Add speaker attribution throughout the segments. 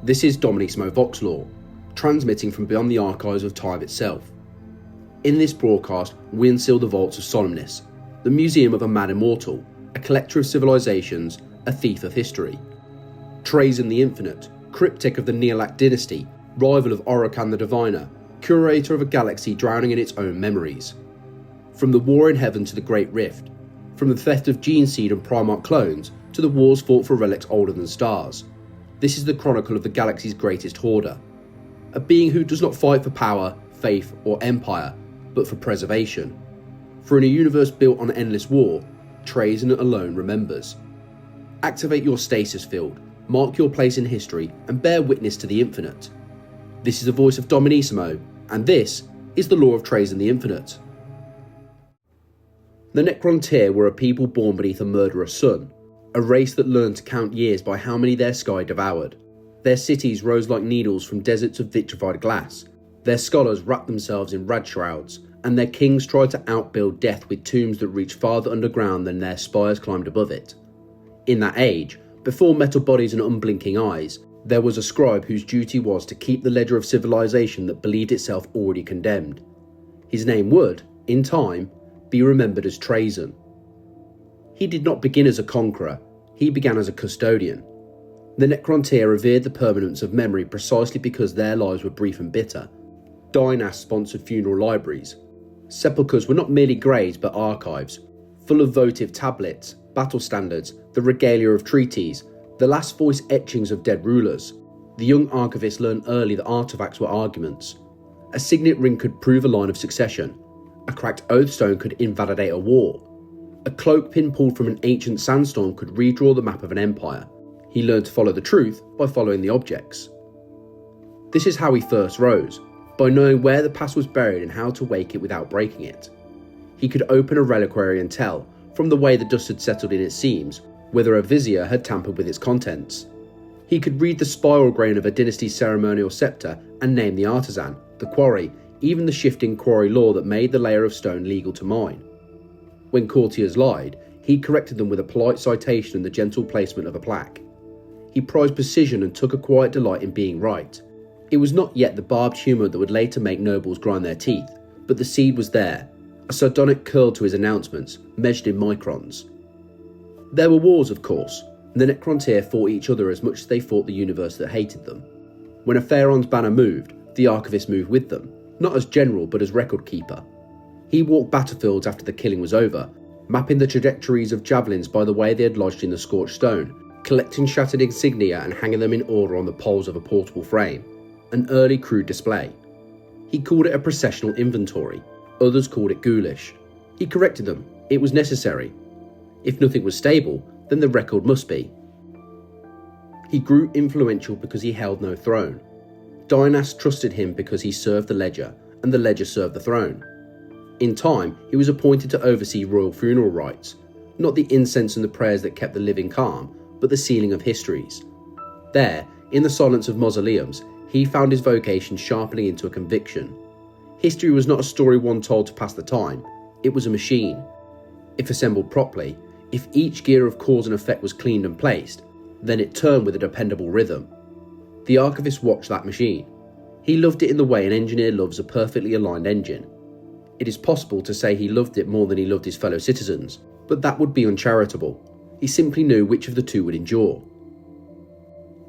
Speaker 1: This is Dominissimo Voxlore, transmitting from beyond the archives of time itself. In this broadcast, we unseal the vaults of Solemnace, the museum of a man immortal, a collector of civilizations, a thief of history. Trazyn the Infinite, Cryptek of the Nihilakh Dynasty, rival of Orikan the Diviner, curator of a galaxy drowning in its own memories. From the war in heaven to the Great Rift, from the theft of gene seed and Primarch clones to the wars fought for relics older than stars. This is the chronicle of the galaxy's greatest hoarder, a being who does not fight for power, faith or empire, but for preservation. For in a universe built on endless war, Trazyn alone remembers. Activate your stasis field, mark your place in history and bear witness to the infinite. This is the voice of Dominissimo, and this is the lore of Trazyn the Infinite. The Necron were a people born beneath a murderous sun, a race that learned to count years by how many their sky devoured. Their cities rose like needles from deserts of vitrified glass. Their scholars wrapped themselves in rad shrouds, and their kings tried to outbuild death with tombs that reached farther underground than their spires climbed above it. In that age, before metal bodies and unblinking eyes, there was a scribe whose duty was to keep the ledger of civilization that believed itself already condemned. His name would, in time, be remembered as Trazyn. He did not begin as a conqueror, he began as a custodian. The Necron revered the permanence of memory precisely because their lives were brief and bitter. Dynasty sponsored funeral libraries. Sepulchres were not merely graves but archives, full of votive tablets, battle standards, the regalia of treaties, the last voice etchings of dead rulers. The young archivists learned early that artifacts were arguments. A signet ring could prove a line of succession. A cracked oath stone could invalidate a war. A cloak pin pulled from an ancient sandstorm could redraw the map of an empire. He learned to follow the truth by following the objects. This is how he first rose, by knowing where the past was buried and how to wake it without breaking it. He could open a reliquary and tell, from the way the dust had settled in its seams, whether a vizier had tampered with its contents. He could read the spiral grain of a dynasty's ceremonial sceptre and name the artisan, the quarry, even the shifting quarry law that made the layer of stone legal to mine. When courtiers lied, he corrected them with a polite citation and the gentle placement of a plaque. He prized precision and took a quiet delight in being right. It was not yet the barbed humour that would later make nobles grind their teeth, but the seed was there, a sardonic curl to his announcements, measured in microns. There were wars, of course, and the Necron fought each other as much as they fought the universe that hated them. When a Pharaon's banner moved, the archivist moved with them, not as general but as record keeper. He walked battlefields after the killing was over, mapping the trajectories of javelins by the way they had lodged in the scorched stone, collecting shattered insignia and hanging them in order on the poles of a portable frame, an early crude display. He called it a processional inventory, others called it ghoulish. He corrected them, it was necessary. If nothing was stable, then the record must be. He grew influential because he held no throne. Dynasty trusted him because he served the ledger, and the ledger served the throne. In time, he was appointed to oversee royal funeral rites, not the incense and the prayers that kept the living calm, but the sealing of histories. There, in the silence of mausoleums, he found his vocation sharpening into a conviction. History was not a story one told to pass the time, it was a machine. If assembled properly, if each gear of cause and effect was cleaned and placed, then it turned with a dependable rhythm. The archivist watched that machine. He loved it in the way an engineer loves a perfectly aligned engine. It is possible to say he loved it more than he loved his fellow citizens, but that would be uncharitable. He simply knew which of the two would endure.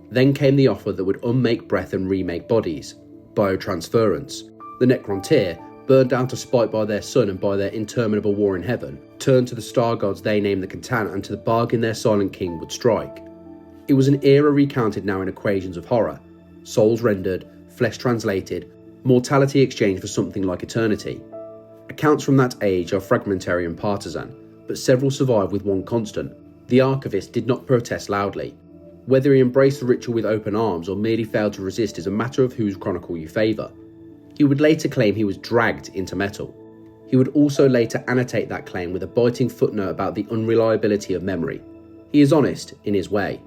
Speaker 1: Then came the offer that would unmake breath and remake bodies, biotransference. The Necron, burned down to spite by their sun and by their interminable war in heaven, turned to the star gods they named the Contan and to the bargain their silent king would strike. It was an era recounted now in equations of horror, souls rendered, flesh translated, mortality exchanged for something like eternity. Accounts from that age are fragmentary and partisan, but several survive with one constant. The archivist did not protest loudly. Whether he embraced the ritual with open arms or merely failed to resist is a matter of whose chronicle you favour. He would later claim he was dragged into metal. He would also later annotate that claim with a biting footnote about the unreliability of memory. He is honest in his way.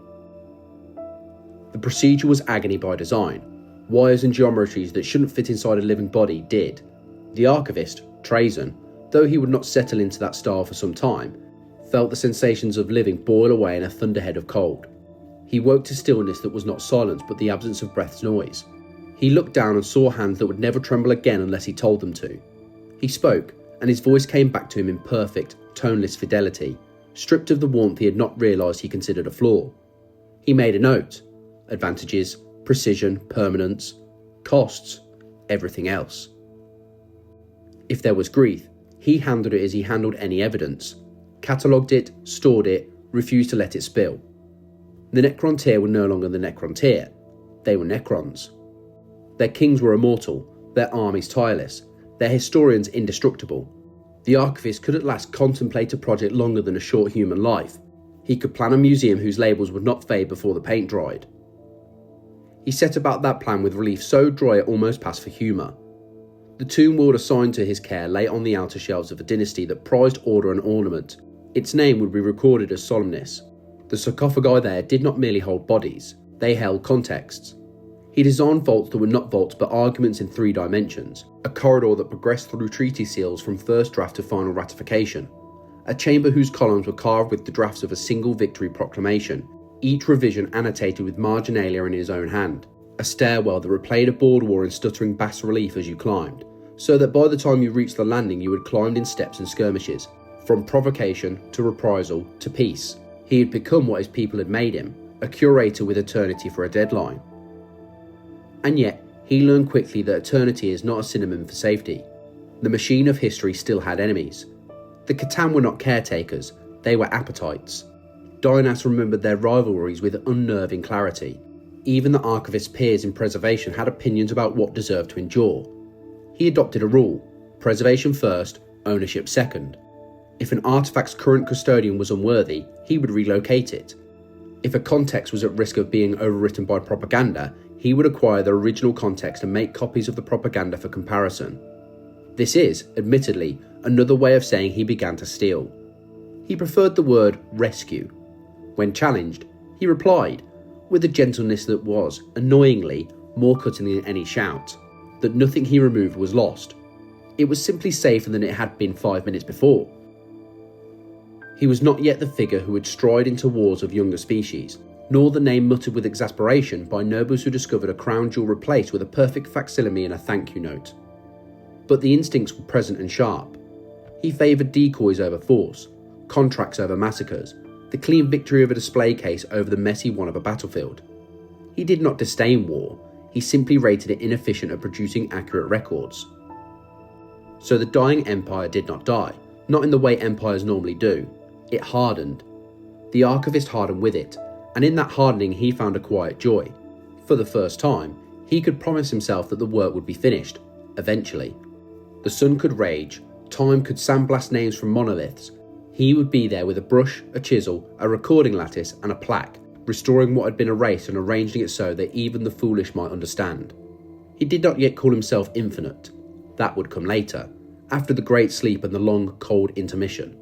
Speaker 1: The procedure was agony by design. Wires and geometries that shouldn't fit inside a living body did. The archivist, Trazyn, though he would not settle into that style for some time, felt the sensations of living boil away in a thunderhead of cold. He woke to stillness that was not silence but the absence of breath's noise. He looked down and saw hands that would never tremble again unless he told them to. He spoke, and his voice came back to him in perfect, toneless fidelity, stripped of the warmth he had not realised he considered a flaw. He made a note. Advantages, precision, permanence, costs, everything else. If there was grief, he handled it as he handled any evidence. Catalogued it, stored it, refused to let it spill. The Necron tier were no longer the Necron tier. They were Necrons. Their kings were immortal, their armies tireless, their historians indestructible. The archivist could at last contemplate a project longer than a short human life. He could plan a museum whose labels would not fade before the paint dried. He set about that plan with relief so dry it almost passed for humour. The tomb world assigned to his care lay on the outer shelves of a dynasty that prized order and ornament. Its name would be recorded as Solemnace. The sarcophagi there did not merely hold bodies, they held contexts. He designed vaults that were not vaults but arguments in 3 dimensions, a corridor that progressed through treaty seals from first draft to final ratification, a chamber whose columns were carved with the drafts of a single victory proclamation, each revision annotated with marginalia in his own hand, a stairwell that replayed a board war in stuttering bas relief as you climbed, so that by the time you reached the landing you had climbed in steps and skirmishes, from provocation to reprisal to peace. He had become what his people had made him, a curator with eternity for a deadline. And yet, he learned quickly that eternity is not a synonym for safety. The machine of history still had enemies. The Catan were not caretakers, they were appetites. Dynas remembered their rivalries with unnerving clarity. Even the archivist's peers in preservation had opinions about what deserved to endure. He adopted a rule: preservation first, ownership second. If an artifact's current custodian was unworthy, he would relocate it. If a context was at risk of being overwritten by propaganda, he would acquire the original context and make copies of the propaganda for comparison. This is, admittedly, another way of saying he began to steal. He preferred the word rescue. When challenged, he replied, with a gentleness that was, annoyingly, more cutting than any shout, that nothing he removed was lost. It was simply safer than it had been 5 minutes before. He was not yet the figure who would stride into wars of younger species, nor the name muttered with exasperation by nobles who discovered a crown jewel replaced with a perfect facsimile and a thank you note. But the instincts were present and sharp. He favoured decoys over force, contracts over massacres, the clean victory of a display case over the messy one of a battlefield. He did not disdain war, he simply rated it inefficient at producing accurate records. So the dying empire did not die, not in the way empires normally do. It hardened. The archivist hardened with it, and in that hardening he found a quiet joy. For the first time, he could promise himself that the work would be finished, eventually. The sun could rage, time could sandblast names from monoliths. He would be there with a brush, a chisel, a recording lattice and a plaque, restoring what had been erased and arranging it so that even the foolish might understand. He did not yet call himself infinite. That would come later, after the great sleep and the long, cold intermission.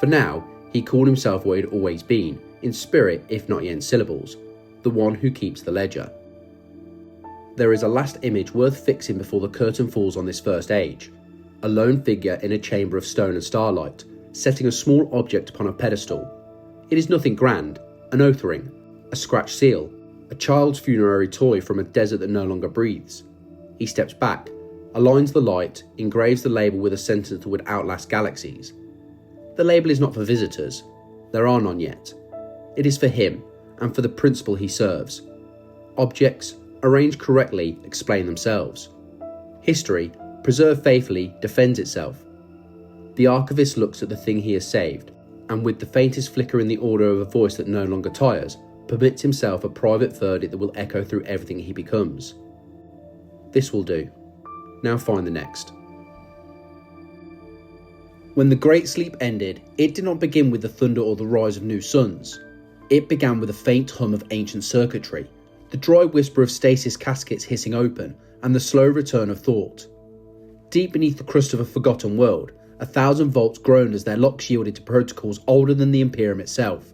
Speaker 1: For now, he called himself what he had always been, in spirit if not yet in syllables, the one who keeps the ledger. There is a last image worth fixing before the curtain falls on this first age. A lone figure in a chamber of stone and starlight, setting a small object upon a pedestal. It is nothing grand, an oath ring, a scratched seal, a child's funerary toy from a desert that no longer breathes. He steps back, aligns the light, engraves the label with a sentence that would outlast galaxies. The label is not for visitors. There are none yet. It is for him, and for the principle he serves. Objects, arranged correctly, explain themselves. History, preserved faithfully, defends itself. The archivist looks at the thing he has saved, and with the faintest flicker in the order of a voice that no longer tires, permits himself a private verdict that will echo through everything he becomes. This will do. Now find the next. When the Great Sleep ended, it did not begin with the thunder or the rise of new suns. It began with a faint hum of ancient circuitry, the dry whisper of stasis caskets hissing open, and the slow return of thought. Deep beneath the crust of a forgotten world, 1,000 vaults groaned as their locks yielded to protocols older than the Imperium itself.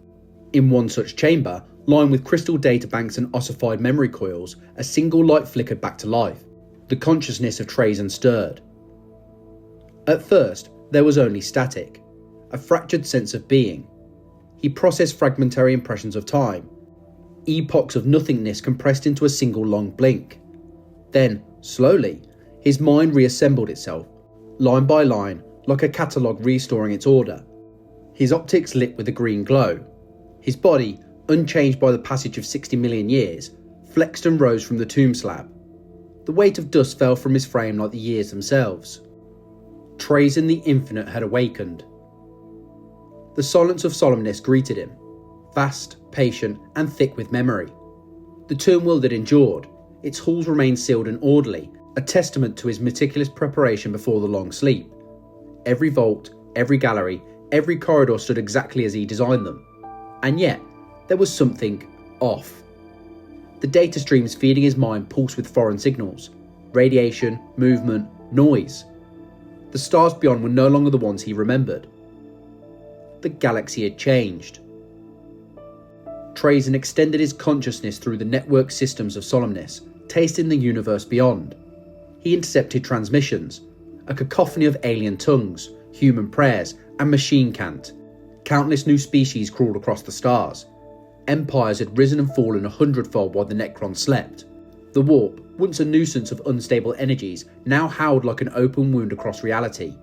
Speaker 1: In one such chamber, lined with crystal databanks and ossified memory coils, a single light flickered back to life. The consciousness of Trazyn stirred. At first, there was only static, a fractured sense of being. He processed fragmentary impressions of time. epochs of nothingness compressed into a single long blink. Then, slowly, his mind reassembled itself, line by line, like a catalogue restoring its order. His optics lit with a green glow. His body, unchanged by the passage of 60 million years, flexed and rose from the tomb slab. The weight of dust fell from his frame like the years themselves. Trazyn the Infinite had awakened. The silence of Solemnace greeted him, vast, patient, and thick with memory. The tomb world had endured, its halls remained sealed and orderly, a testament to his meticulous preparation before the long sleep. Every vault, every gallery, every corridor stood exactly as he designed them. And yet, there was something off. The data streams feeding his mind pulsed with foreign signals, radiation, movement, noise. The stars beyond were no longer the ones he remembered. The galaxy had changed. Trazyn extended his consciousness through the network systems of Solemnace, tasting the universe beyond. He intercepted transmissions, a cacophony of alien tongues, human prayers, and machine cant. Countless new species crawled across the stars. Empires had risen and fallen 100-fold while the Necron slept. The warp, once a nuisance of unstable energies, now howled like an open wound across reality.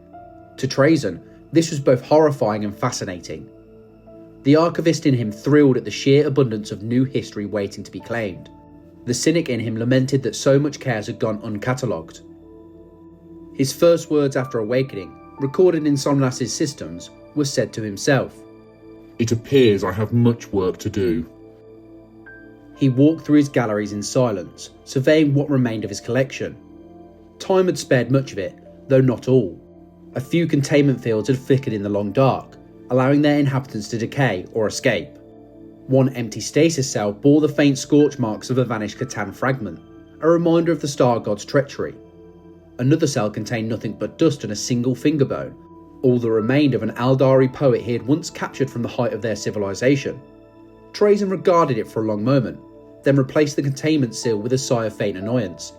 Speaker 1: To Trazyn, this was both horrifying and fascinating. The archivist in him thrilled at the sheer abundance of new history waiting to be claimed. The cynic in him lamented that so much chaos had gone uncatalogued. His first words after awakening, recorded in Solemnace's systems, were said to himself.
Speaker 2: It appears I have much work to do.
Speaker 1: He walked through his galleries in silence, surveying what remained of his collection. Time had spared much of it, though not all. A few containment fields had flickered in the long dark, allowing their inhabitants to decay or escape. One empty stasis cell bore the faint scorch marks of a vanished Catan fragment, a reminder of the star god's treachery. Another cell contained nothing but dust and a single finger bone, all that remained of an Aldari poet he had once captured from the height of their civilization. Trazyn regarded it for a long moment, then replaced the containment seal with a sigh of faint annoyance.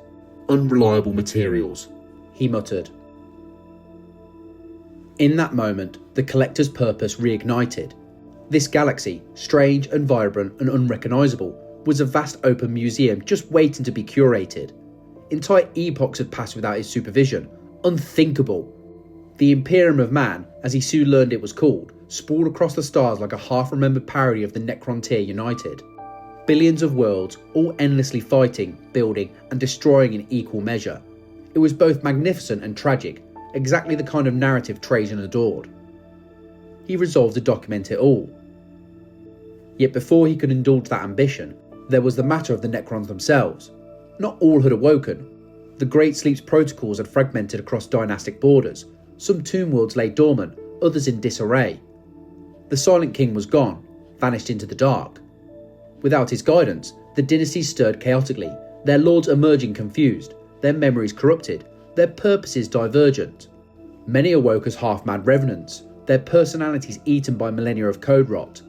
Speaker 2: Unreliable materials,
Speaker 1: he muttered. In that moment, the collector's purpose reignited. This galaxy, strange and vibrant and unrecognisable, was a vast open museum just waiting to be curated. Entire epochs had passed without his supervision. Unthinkable. The Imperium of Man, as he soon learned it was called, sprawled across the stars like a half-remembered parody of the Necron tier united. Billions of worlds, all endlessly fighting, building, and destroying in equal measure. It was both magnificent and tragic, exactly the kind of narrative Trazyn adored. He resolved to document it all. Yet before he could indulge that ambition, there was the matter of the Necrons themselves. Not all had awoken. The Great Sleep's protocols had fragmented across dynastic borders. Some tomb worlds lay dormant, others in disarray. The Silent King was gone, vanished into the dark. Without his guidance, the dynasties stirred chaotically, their lords emerging confused, their memories corrupted, their purposes divergent. Many awoke as half-mad revenants, their personalities eaten by millennia of code rot.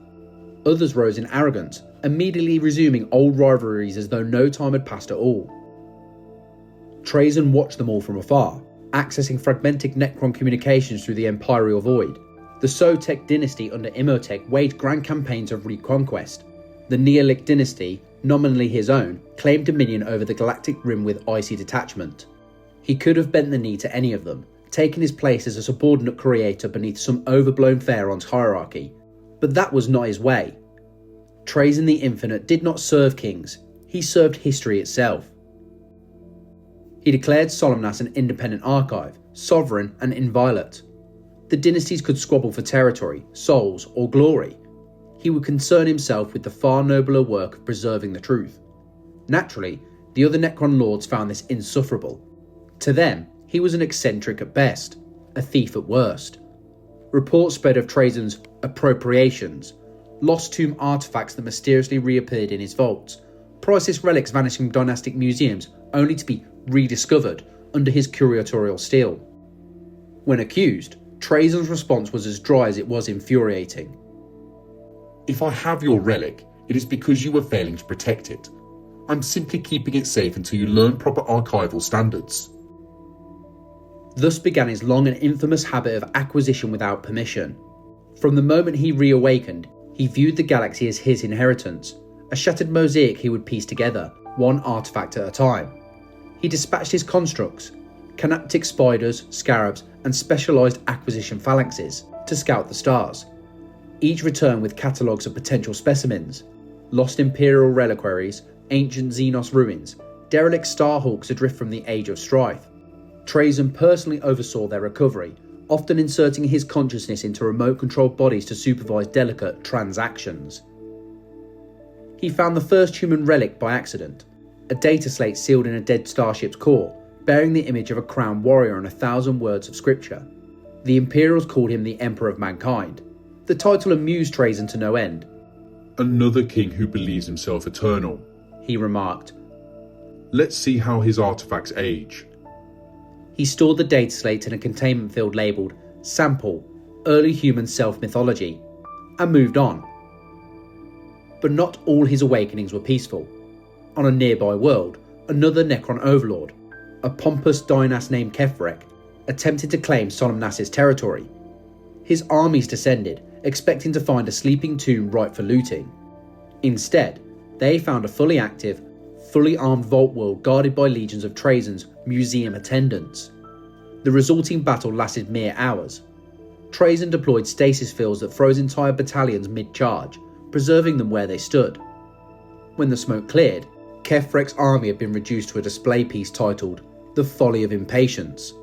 Speaker 1: Others rose in arrogance, immediately resuming old rivalries as though no time had passed at all. Trazyn watched them all from afar, accessing fragmented Necron communications through the Imperial Void. The Solemnace dynasty under Imotekh waged grand campaigns of reconquest. The Nihilakh Dynasty, nominally his own, claimed dominion over the galactic rim with icy detachment. He could have bent the knee to any of them, taken his place as a subordinate creator beneath some overblown pharaoh's hierarchy. But that was not his way. Trazyn the Infinite did not serve kings, he served history itself. He declared Solemnace an independent archive, sovereign and inviolate. The dynasties could squabble for territory, souls, or glory. He would concern himself with the far nobler work of preserving the truth. Naturally, the other Necron lords found this insufferable. To them, he was an eccentric at best, a thief at worst. Reports spread of Trazyn's appropriations, lost tomb artifacts that mysteriously reappeared in his vaults, priceless relics vanishing from dynastic museums only to be rediscovered under his curatorial steel. When accused, Trazyn's response was as dry as it was infuriating.
Speaker 2: If I have your relic, it is because you were failing to protect it. I'm simply keeping it safe until you learn proper archival standards.
Speaker 1: Thus began his long and infamous habit of acquisition without permission. From the moment he reawakened, he viewed the galaxy as his inheritance, a shattered mosaic he would piece together, one artifact at a time. He dispatched his constructs, canaptic spiders, scarabs, and specialised acquisition phalanxes, to scout the stars. Each returned with catalogues of potential specimens, lost Imperial reliquaries, ancient Xenos ruins, derelict starhawks adrift from the Age of Strife. Trazyn personally oversaw their recovery, often inserting his consciousness into remote-controlled bodies to supervise delicate transactions. He found the first human relic by accident, a data slate sealed in a dead starship's core, bearing the image of a crowned warrior and 1,000 words of scripture. The Imperials called him the Emperor of Mankind. The title amused Trazyn to no end.
Speaker 2: "Another king who believes himself eternal,"
Speaker 1: he remarked.
Speaker 2: "Let's see how his artifacts age."
Speaker 1: He stored the data slate in a containment field labelled Sample, Early Human Self-Mythology, and moved on. But not all his awakenings were peaceful. On a nearby world, another Necron overlord, a pompous dynast named Cryptek, attempted to claim Solemnace's territory. His armies descended, expecting to find a sleeping tomb ripe for looting. Instead, they found a fully active, fully armed vault world guarded by legions of Trazyn's museum attendants. The resulting battle lasted mere hours. Trazyn deployed stasis fields that froze entire battalions mid-charge, preserving them where they stood. When the smoke cleared, Cryptek's army had been reduced to a display piece titled The Folly of Impatience.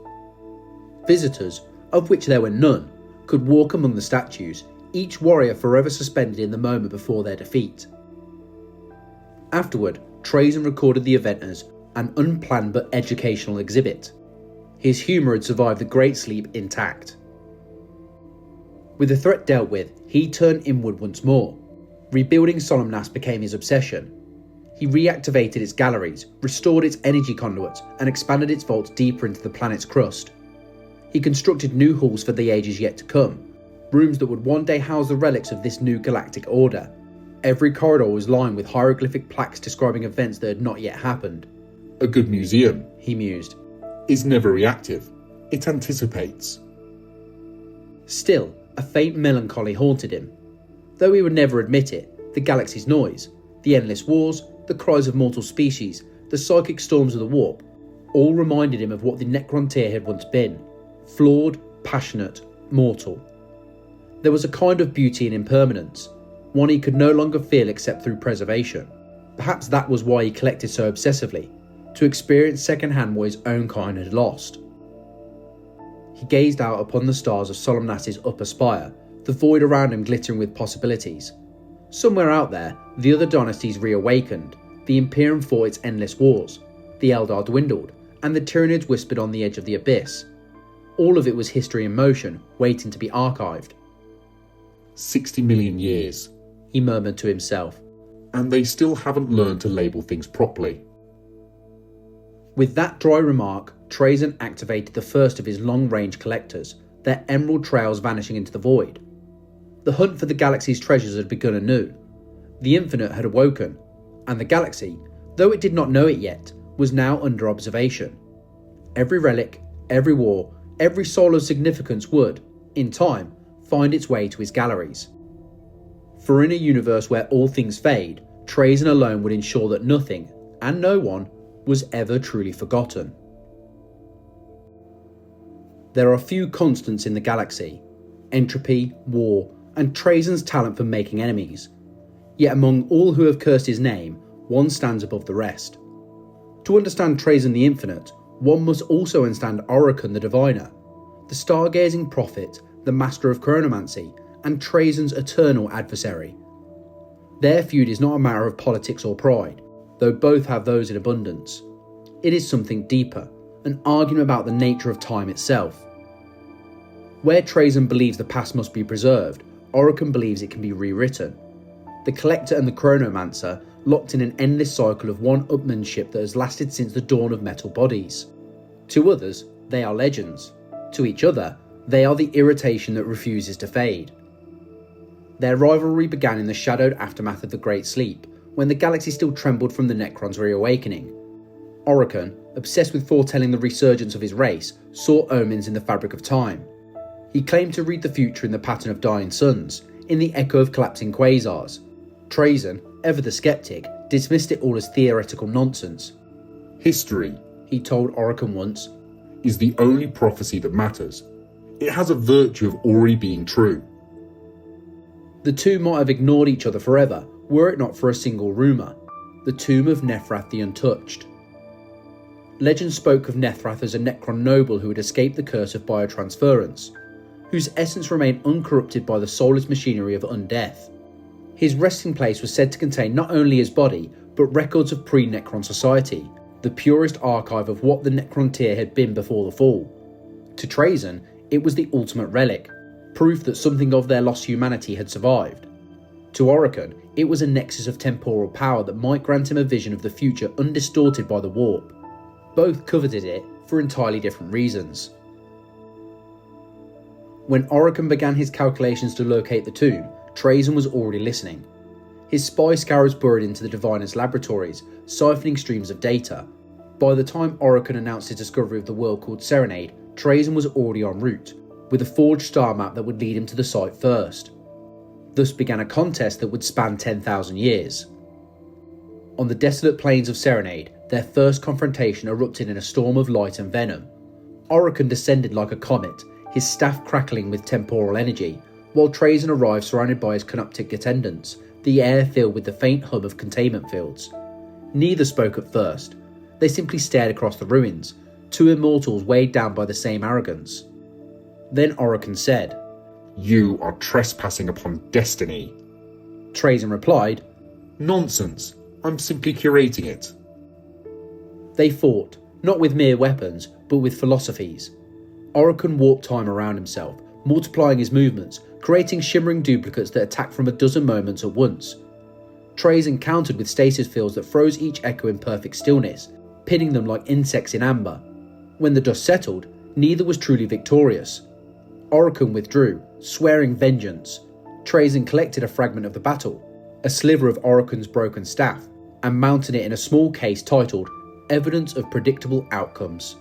Speaker 1: Visitors, of which there were none, could walk among the statues, each warrior forever suspended in the moment before their defeat. Afterward, Trazyn recorded the event as an unplanned but educational exhibit. His humour had survived the Great Sleep intact. With the threat dealt with, he turned inward once more. Rebuilding Solemnace became his obsession. He reactivated its galleries, restored its energy conduits, and expanded its vaults deeper into the planet's crust. He constructed new halls for the ages yet to come, rooms that would one day house the relics of this new galactic order. Every corridor was lined with hieroglyphic plaques describing events that had not yet happened.
Speaker 2: "A good museum,"
Speaker 1: he mused,
Speaker 2: "is never reactive. It anticipates."
Speaker 1: Still, a faint melancholy haunted him. Though he would never admit it, the galaxy's noise, the endless wars, the cries of mortal species, the psychic storms of the warp, all reminded him of what the Necron tier had once been. Flawed, passionate, mortal. There was a kind of beauty in impermanence, one he could no longer feel except through preservation. Perhaps that was why he collected so obsessively, to experience secondhand what his own kind had lost. He gazed out upon the stars of Solemnace's upper spire, the void around him glittering with possibilities. Somewhere out there, the other dynasties reawakened, the Imperium fought its endless wars, the Eldar dwindled, and the Tyranids whispered on the edge of the abyss. All of it was history in motion, waiting to be archived.
Speaker 2: 60 million years,
Speaker 1: he murmured to himself.
Speaker 2: And they still haven't learned to label things properly.
Speaker 1: With that dry remark, Trazyn activated the first of his long-range collectors, their emerald trails vanishing into the void. The hunt for the galaxy's treasures had begun anew. The Infinite had awoken, and the galaxy, though it did not know it yet, was now under observation. Every relic, every war, every soul of significance would, in time, find its way to his galleries. For in a universe where all things fade, Trazyn alone would ensure that nothing, and no one, was ever truly forgotten. There are few constants in the galaxy: entropy, war, and Trazyn's talent for making enemies. Yet among all who have cursed his name, one stands above the rest. To understand Trazyn the Infinite, one must also understand Orikan the Diviner, the stargazing prophet, the master of chronomancy, and Trazyn's eternal adversary. Their feud is not a matter of politics or pride, though both have those in abundance. It is something deeper, an argument about the nature of time itself. Where Trazyn believes the past must be preserved, Orikan believes it can be rewritten. The Collector and the Chronomancer locked in an endless cycle of one-upmanship that has lasted since the dawn of metal bodies. To others, they are legends. To each other, they are the irritation that refuses to fade. Their rivalry began in the shadowed aftermath of the Great Sleep, when the galaxy still trembled from the Necron's reawakening. Orikan, obsessed with foretelling the resurgence of his race, saw omens in the fabric of time. He claimed to read the future in the pattern of dying suns, in the echo of collapsing quasars. Trazyn, ever the skeptic, dismissed it all as theoretical nonsense.
Speaker 2: History,
Speaker 1: He told Orikan once,
Speaker 2: is the only prophecy that matters. It has a virtue of already being true.
Speaker 1: The two might have ignored each other forever, were it not for a single rumour: the tomb of Nihilakh the Untouched. Legend spoke of Nihilakh as a Necron noble who had escaped the curse of biotransference, whose essence remained uncorrupted by the soulless machinery of undeath. His resting place was said to contain not only his body, but records of pre-Necron society, the purest archive of what the Necron tier had been before the fall. To Trazyn, it was the ultimate relic, proof that something of their lost humanity had survived. To Orikan, it was a nexus of temporal power that might grant him a vision of the future undistorted by the warp. Both coveted it for entirely different reasons. When Orikan began his calculations to locate the tomb, Trazyn was already listening. His spy scours burrowed into the Diviner's laboratories, siphoning streams of data. By the time Orikan announced his discovery of the world called Serenade, Trazyn was already en route, with a forged star map that would lead him to the site first. Thus began a contest that would span 10,000 years. On the desolate plains of Serenade, their first confrontation erupted in a storm of light and venom. Orikan descended like a comet, his staff crackling with temporal energy, while Trazyn arrived surrounded by his Cryptek attendants, the air filled with the faint hum of containment fields. Neither spoke at first. They simply stared across the ruins, two immortals weighed down by the same arrogance. Then Orikan said,
Speaker 2: "You are trespassing upon destiny."
Speaker 1: Trazyn replied,
Speaker 2: "Nonsense. I'm simply curating it."
Speaker 1: They fought, not with mere weapons, but with philosophies. Orikan warped time around himself, multiplying his movements, creating shimmering duplicates that attacked from a dozen moments at once. Trazyn countered with stasis fields that froze each echo in perfect stillness, pinning them like insects in amber. When the dust settled, neither was truly victorious. Orikan withdrew, swearing vengeance. Trazyn collected a fragment of the battle, a sliver of Orikan's broken staff, and mounted it in a small case titled Evidence of Predictable Outcomes.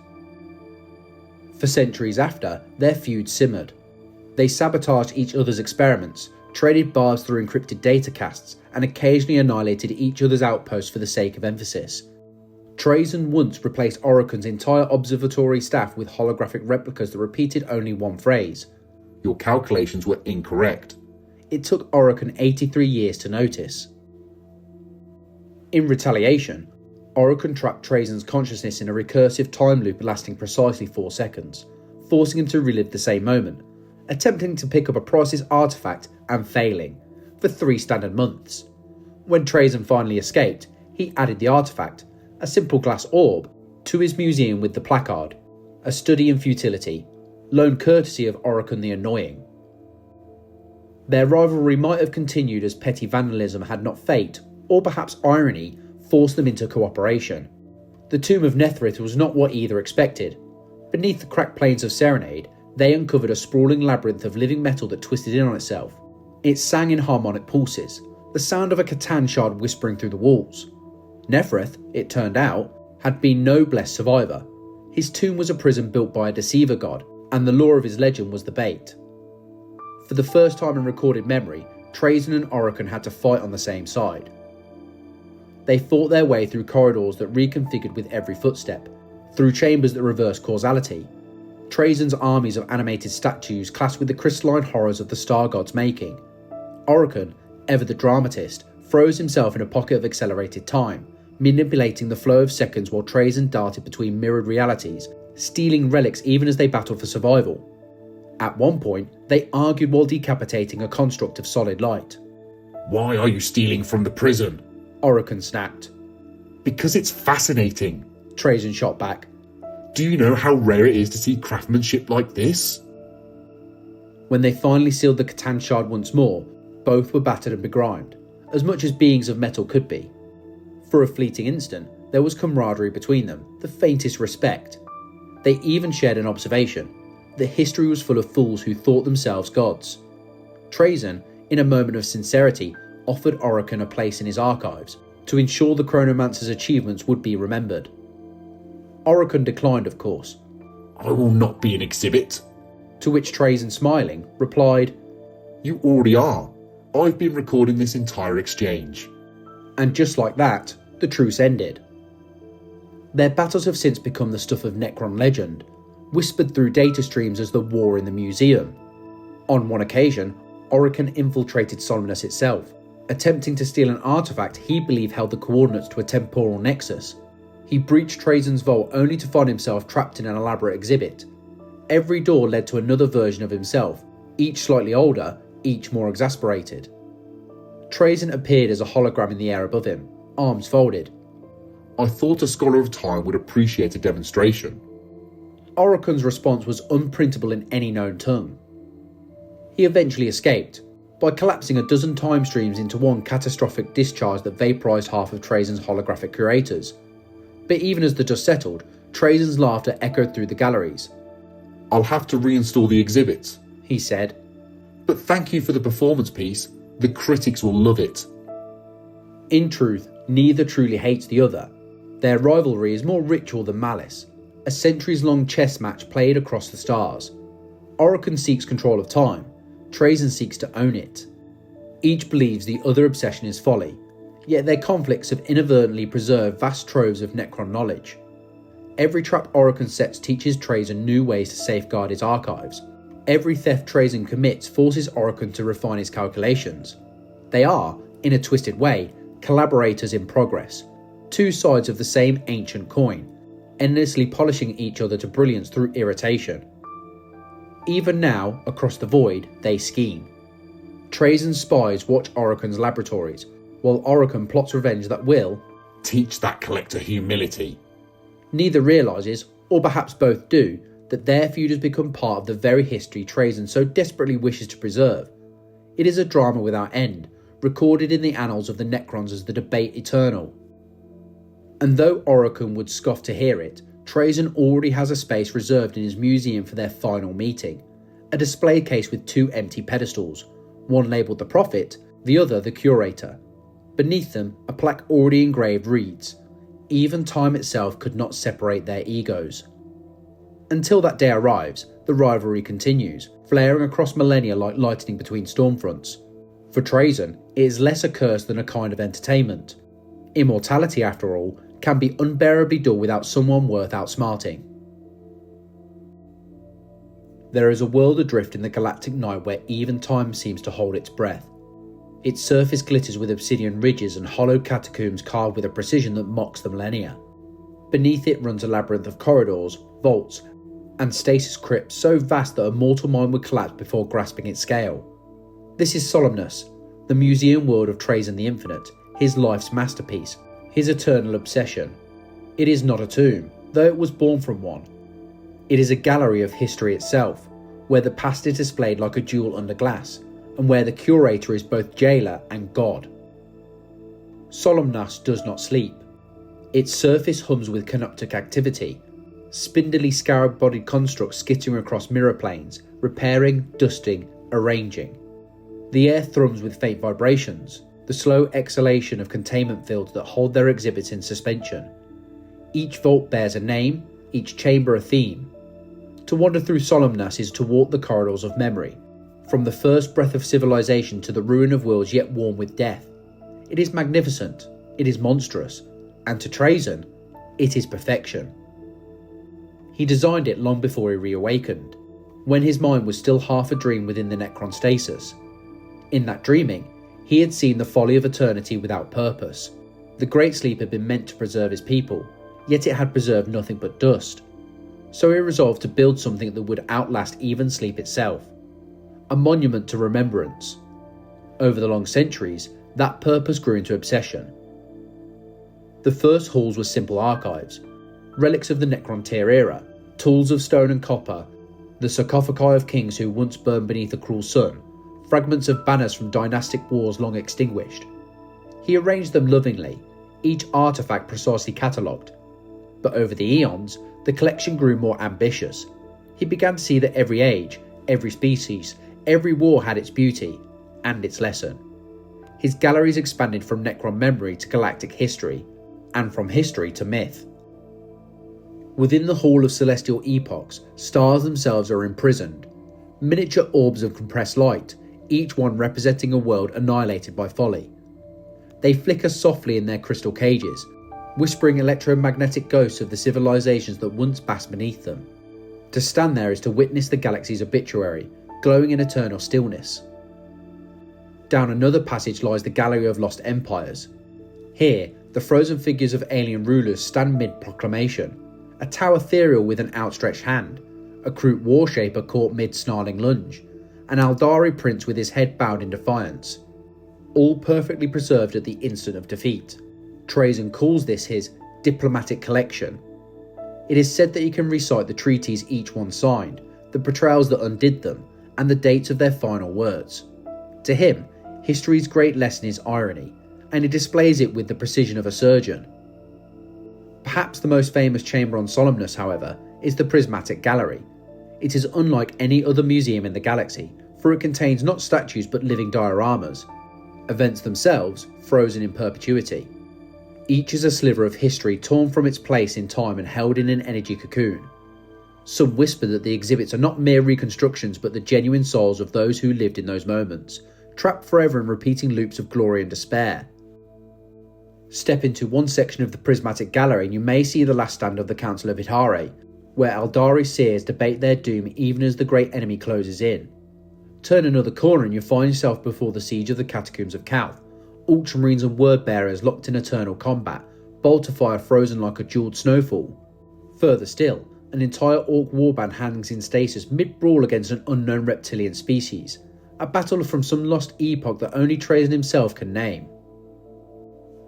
Speaker 1: For centuries after, their feud simmered. They sabotaged each other's experiments, traded bars through encrypted datacasts, and occasionally annihilated each other's outposts for the sake of emphasis. Trazyn once replaced Orikan's entire observatory staff with holographic replicas that repeated only one phrase.
Speaker 2: Your calculations were incorrect.
Speaker 1: It took Orikan 83 years to notice. In retaliation, Orikan trapped Trazyn's consciousness in a recursive time loop lasting precisely 4 seconds, forcing him to relive the same moment, attempting to pick up a priceless artifact and failing, for 3 standard months. When Trazyn finally escaped, he added the artifact, a simple glass orb, to his museum with the placard, a study in futility, loaned courtesy of Orikan the Annoying. Their rivalry might have continued as petty vandalism had not fate, or perhaps irony, forced them into cooperation. The tomb of Nihilakh was not what either expected. Beneath the cracked plains of Serenade, they uncovered a sprawling labyrinth of living metal that twisted in on itself. It sang in harmonic pulses, the sound of a Catan shard whispering through the walls. Nihilakh, it turned out, had been no blessed survivor. His tomb was a prison built by a deceiver god, and the lore of his legend was the bait. For the first time in recorded memory, Trazyn and Orikan had to fight on the same side. They fought their way through corridors that reconfigured with every footstep, through chambers that reversed causality. Trazyn's armies of animated statues clashed with the crystalline horrors of the star god's making. Orikan, ever the dramatist, froze himself in a pocket of accelerated time, manipulating the flow of seconds while Trazyn darted between mirrored realities, stealing relics even as they battled for survival. At one point, they argued while decapitating a construct of solid light.
Speaker 2: "Why are you stealing from the prison?"
Speaker 1: Orikan snapped.
Speaker 2: "Because it's fascinating,"
Speaker 1: Trazyn shot back.
Speaker 2: "Do you know how rare it is to see craftsmanship like this?"
Speaker 1: When they finally sealed the Catan shard once more, both were battered and begrimed, as much as beings of metal could be. For a fleeting instant, there was camaraderie between them, the faintest respect. They even shared an observation: that history was full of fools who thought themselves gods. Trazyn, in a moment of sincerity, offered Orikan a place in his archives, to ensure the chronomancer's achievements would be remembered. Orikan declined, of course.
Speaker 2: "I will not be an exhibit."
Speaker 1: To which Trazyn, smiling, replied,
Speaker 2: "You already are. I've been recording this entire exchange.
Speaker 1: And just like that, the truce ended. Their battles have since become the stuff of Necron legend, whispered through data streams as the war in the museum. On one occasion, Orikan infiltrated Solemnace itself, attempting to steal an artifact he believed held the coordinates to a temporal nexus. He breached Trazyn's vault only to find himself trapped in an elaborate exhibit. Every door led to another version of himself, each slightly older, each more exasperated. Trazyn appeared as a hologram in the air above him, arms folded.
Speaker 2: I thought a scholar of time would appreciate a demonstration.
Speaker 1: Orikan's response was unprintable in any known tongue. He eventually escaped, by collapsing a dozen time streams into one catastrophic discharge that vaporised half of Trazyn's holographic curators. But even as the dust settled, Trazyn's laughter echoed through the galleries.
Speaker 2: I'll have to reinstall the exhibit,
Speaker 1: he said.
Speaker 2: But thank you for the performance piece. The critics will love it.
Speaker 1: In truth, neither truly hates the other. Their rivalry is more ritual than malice, a centuries-long chess match played across the stars. Orikan seeks control of time, Trazyn seeks to own it. Each believes the other obsession is folly, yet their conflicts have inadvertently preserved vast troves of Necron knowledge. Every trap Orikan sets teaches Trazyn new ways to safeguard his archives. Every theft Trazyn commits forces Orikan to refine his calculations. They are, in a twisted way, collaborators in progress, two sides of the same ancient coin, endlessly polishing each other to brilliance through irritation. Even now, across the void, they scheme. Trazyn's spies watch Orikan's laboratories, while Orikan plots revenge that will
Speaker 2: teach that collector humility.
Speaker 1: Neither realises, or perhaps both do, that their feud has become part of the very history Trazyn so desperately wishes to preserve. It is a drama without end, recorded in the annals of the Necrons as the debate eternal. And though Orikan would scoff to hear it, Trazyn already has a space reserved in his museum for their final meeting, a display case with two empty pedestals, one labelled the Prophet, the other the Curator. Beneath them, a plaque already engraved reads, "Even time itself could not separate their egos." Until that day arrives, the rivalry continues, flaring across millennia like lightning between stormfronts. For Trazyn, it is less a curse than a kind of entertainment. Immortality, after all, can be unbearably dull without someone worth outsmarting. There is a world adrift in the galactic night where even time seems to hold its breath. Its surface glitters with obsidian ridges and hollow catacombs carved with a precision that mocks the millennia. Beneath it runs a labyrinth of corridors, vaults, and stasis crypts so vast that a mortal mind would collapse before grasping its scale. This is Solemnace, the museum world of Trazyn the Infinite, his life's masterpiece, his eternal obsession. It is not a tomb, though it was born from one. It is a gallery of history itself, where the past is displayed like a jewel under glass, and where the curator is both jailer and god. Solemnace does not sleep. Its surface hums with canoptic activity, spindly scarab-bodied constructs skittering across mirror planes, repairing, dusting, arranging. The air thrums with faint vibrations, the slow exhalation of containment fields that hold their exhibits in suspension. Each vault bears a name, each chamber a theme. To wander through Solemnace is to walk the corridors of memory, from the first breath of civilization to the ruin of worlds yet warm with death. It is magnificent, it is monstrous, and to Trazyn, it is perfection. He designed it long before he reawakened, when his mind was still half a dream within the Necron stasis. In that dreaming, he had seen the folly of eternity without purpose. The Great Sleep had been meant to preserve his people, yet it had preserved nothing but dust. So he resolved to build something that would outlast even sleep itself. A monument to remembrance. Over the long centuries, that purpose grew into obsession. The first halls were simple archives, relics of the Necron tier era, tools of stone and copper, the sarcophagi of kings who once burned beneath a cruel sun, fragments of banners from dynastic wars long extinguished. He arranged them lovingly, each artifact precisely catalogued. But over the eons, the collection grew more ambitious. He began to see that every age, every species, every war had its beauty, and its lesson. His galleries expanded from Necron memory to galactic history, and from history to myth. Within the Hall of Celestial Epochs, stars themselves are imprisoned, miniature orbs of compressed light, each one representing a world annihilated by folly. They flicker softly in their crystal cages, whispering electromagnetic ghosts of the civilizations that once basked beneath them. To stand there is to witness the galaxy's obituary, glowing in eternal stillness. Down another passage lies the Gallery of Lost Empires. Here, the frozen figures of alien rulers stand mid-proclamation, a Tau ethereal with an outstretched hand, a Kroot warshaper caught mid-snarling lunge, an Aldari prince with his head bowed in defiance, all perfectly preserved at the instant of defeat. Trazyn calls this his diplomatic collection. It is said that he can recite the treaties each one signed, the betrayals that undid them, and the dates of their final words. To him, history's great lesson is irony, and he displays it with the precision of a surgeon. Perhaps the most famous chamber on Solemnace, however, is the Prismatic Gallery. It is unlike any other museum in the galaxy, for it contains not statues but living dioramas, events themselves frozen in perpetuity. Each is a sliver of history torn from its place in time and held in an energy cocoon. Some whisper that the exhibits are not mere reconstructions but the genuine souls of those who lived in those moments, trapped forever in repeating loops of glory and despair. Step into one section of the Prismatic Gallery and you may see the last stand of the Council of Itare, where Aldari seers debate their doom even as the great enemy closes in. Turn another corner and you find yourself before the siege of the Catacombs of Calth, Ultramarines and Wordbearers locked in eternal combat, bolter fire frozen like a jewelled snowfall. Further still, an entire Orc warband hangs in stasis mid-brawl against an unknown reptilian species, a battle from some lost epoch that only Trazyn himself can name.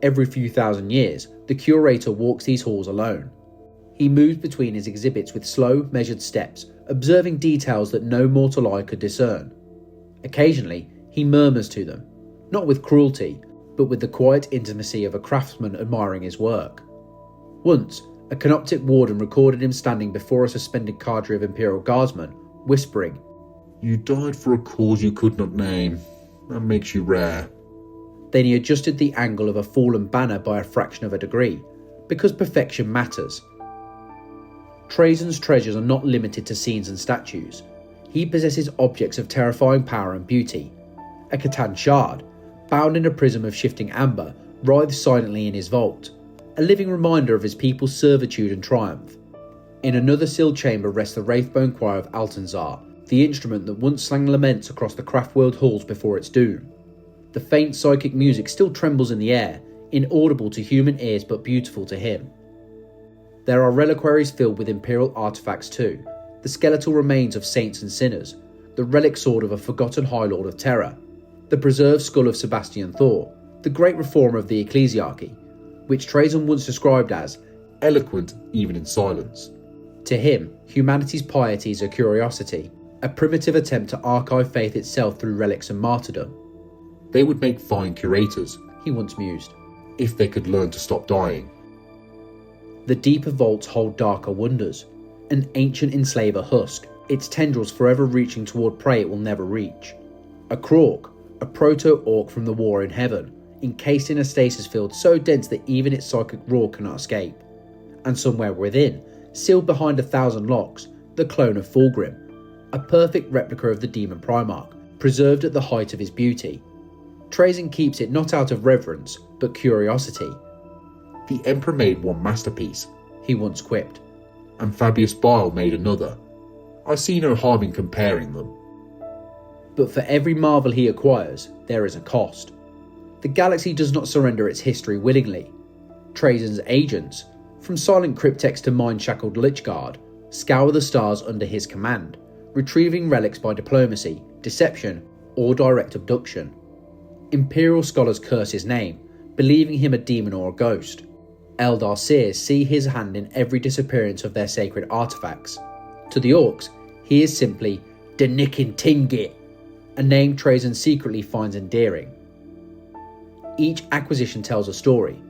Speaker 1: Every few thousand years, the Curator walks these halls alone. He moves between his exhibits with slow, measured steps, observing details that no mortal eye could discern. Occasionally, he murmurs to them, not with cruelty, but with the quiet intimacy of a craftsman admiring his work. Once, a Cryptek warden recorded him standing before a suspended cadre of Imperial Guardsmen, whispering,
Speaker 2: "You died for a cause you could not name. That makes you rare."
Speaker 1: Then he adjusted the angle of a fallen banner by a fraction of a degree, because perfection matters. Trazyn's treasures are not limited to scenes and statues. He possesses objects of terrifying power and beauty. A Catan shard, bound in a prism of shifting amber, writhes silently in his vault, a living reminder of his people's servitude and triumph. In another sealed chamber rests the Wraithbone Choir of Altanzar, the instrument that once sang laments across the Craftworld halls before its doom. The faint psychic music still trembles in the air, inaudible to human ears but beautiful to him. There are reliquaries filled with Imperial artifacts too, the skeletal remains of saints and sinners, the relic sword of a forgotten High Lord of Terror, the preserved skull of Sebastian Thor, the great reformer of the Ecclesiarchy, which Trazyn once described as
Speaker 2: eloquent even in silence.
Speaker 1: To him, humanity's piety is a curiosity, a primitive attempt to archive faith itself through relics and martyrdom.
Speaker 2: They would make fine curators,
Speaker 1: he once mused,
Speaker 2: if they could learn to stop dying.
Speaker 1: The deeper vaults hold darker wonders, an ancient enslaver husk, its tendrils forever reaching toward prey it will never reach. A Krork, a proto-orc from the War in Heaven, encased in a stasis field so dense that even its psychic roar cannot escape. And somewhere within, sealed behind 1,000 locks, the clone of Fulgrim, a perfect replica of the Demon Primarch, preserved at the height of his beauty. Trazyn keeps it not out of reverence, but curiosity.
Speaker 2: "The Emperor made one masterpiece,"
Speaker 1: he once quipped,
Speaker 2: "and Fabius Bile made another. I see no harm in comparing them."
Speaker 1: But for every marvel he acquires, there is a cost. The galaxy does not surrender its history willingly. Trazyn's agents, from silent Crypteks to mind-shackled Lichguard, scour the stars under his command, retrieving relics by diplomacy, deception, or direct abduction. Imperial scholars curse his name, believing him a demon or a ghost. Eldar seers see his hand in every disappearance of their sacred artifacts. To the Orcs, he is simply the Nickin Tingit, a name Trazyn secretly finds endearing. Each acquisition tells a story.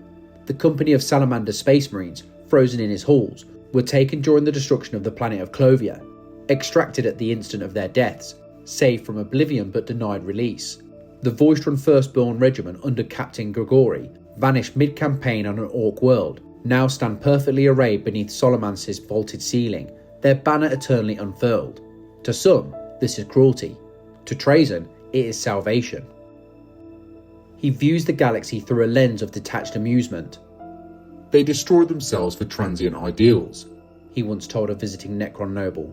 Speaker 1: The company of Salamander Space Marines, frozen in his halls, were taken during the destruction of the planet of Clovia, extracted at the instant of their deaths, saved from oblivion but denied release. The Voistron Firstborn Regiment under Captain Grigori, vanished mid-campaign on an Orc world, now stand perfectly arrayed beneath Solemnace's vaulted ceiling, their banner eternally unfurled. To some, this is cruelty. To Trazyn, it is salvation. He views the galaxy through a lens of detached amusement.
Speaker 2: They destroy themselves for transient ideals,
Speaker 1: he once told a visiting Necron noble.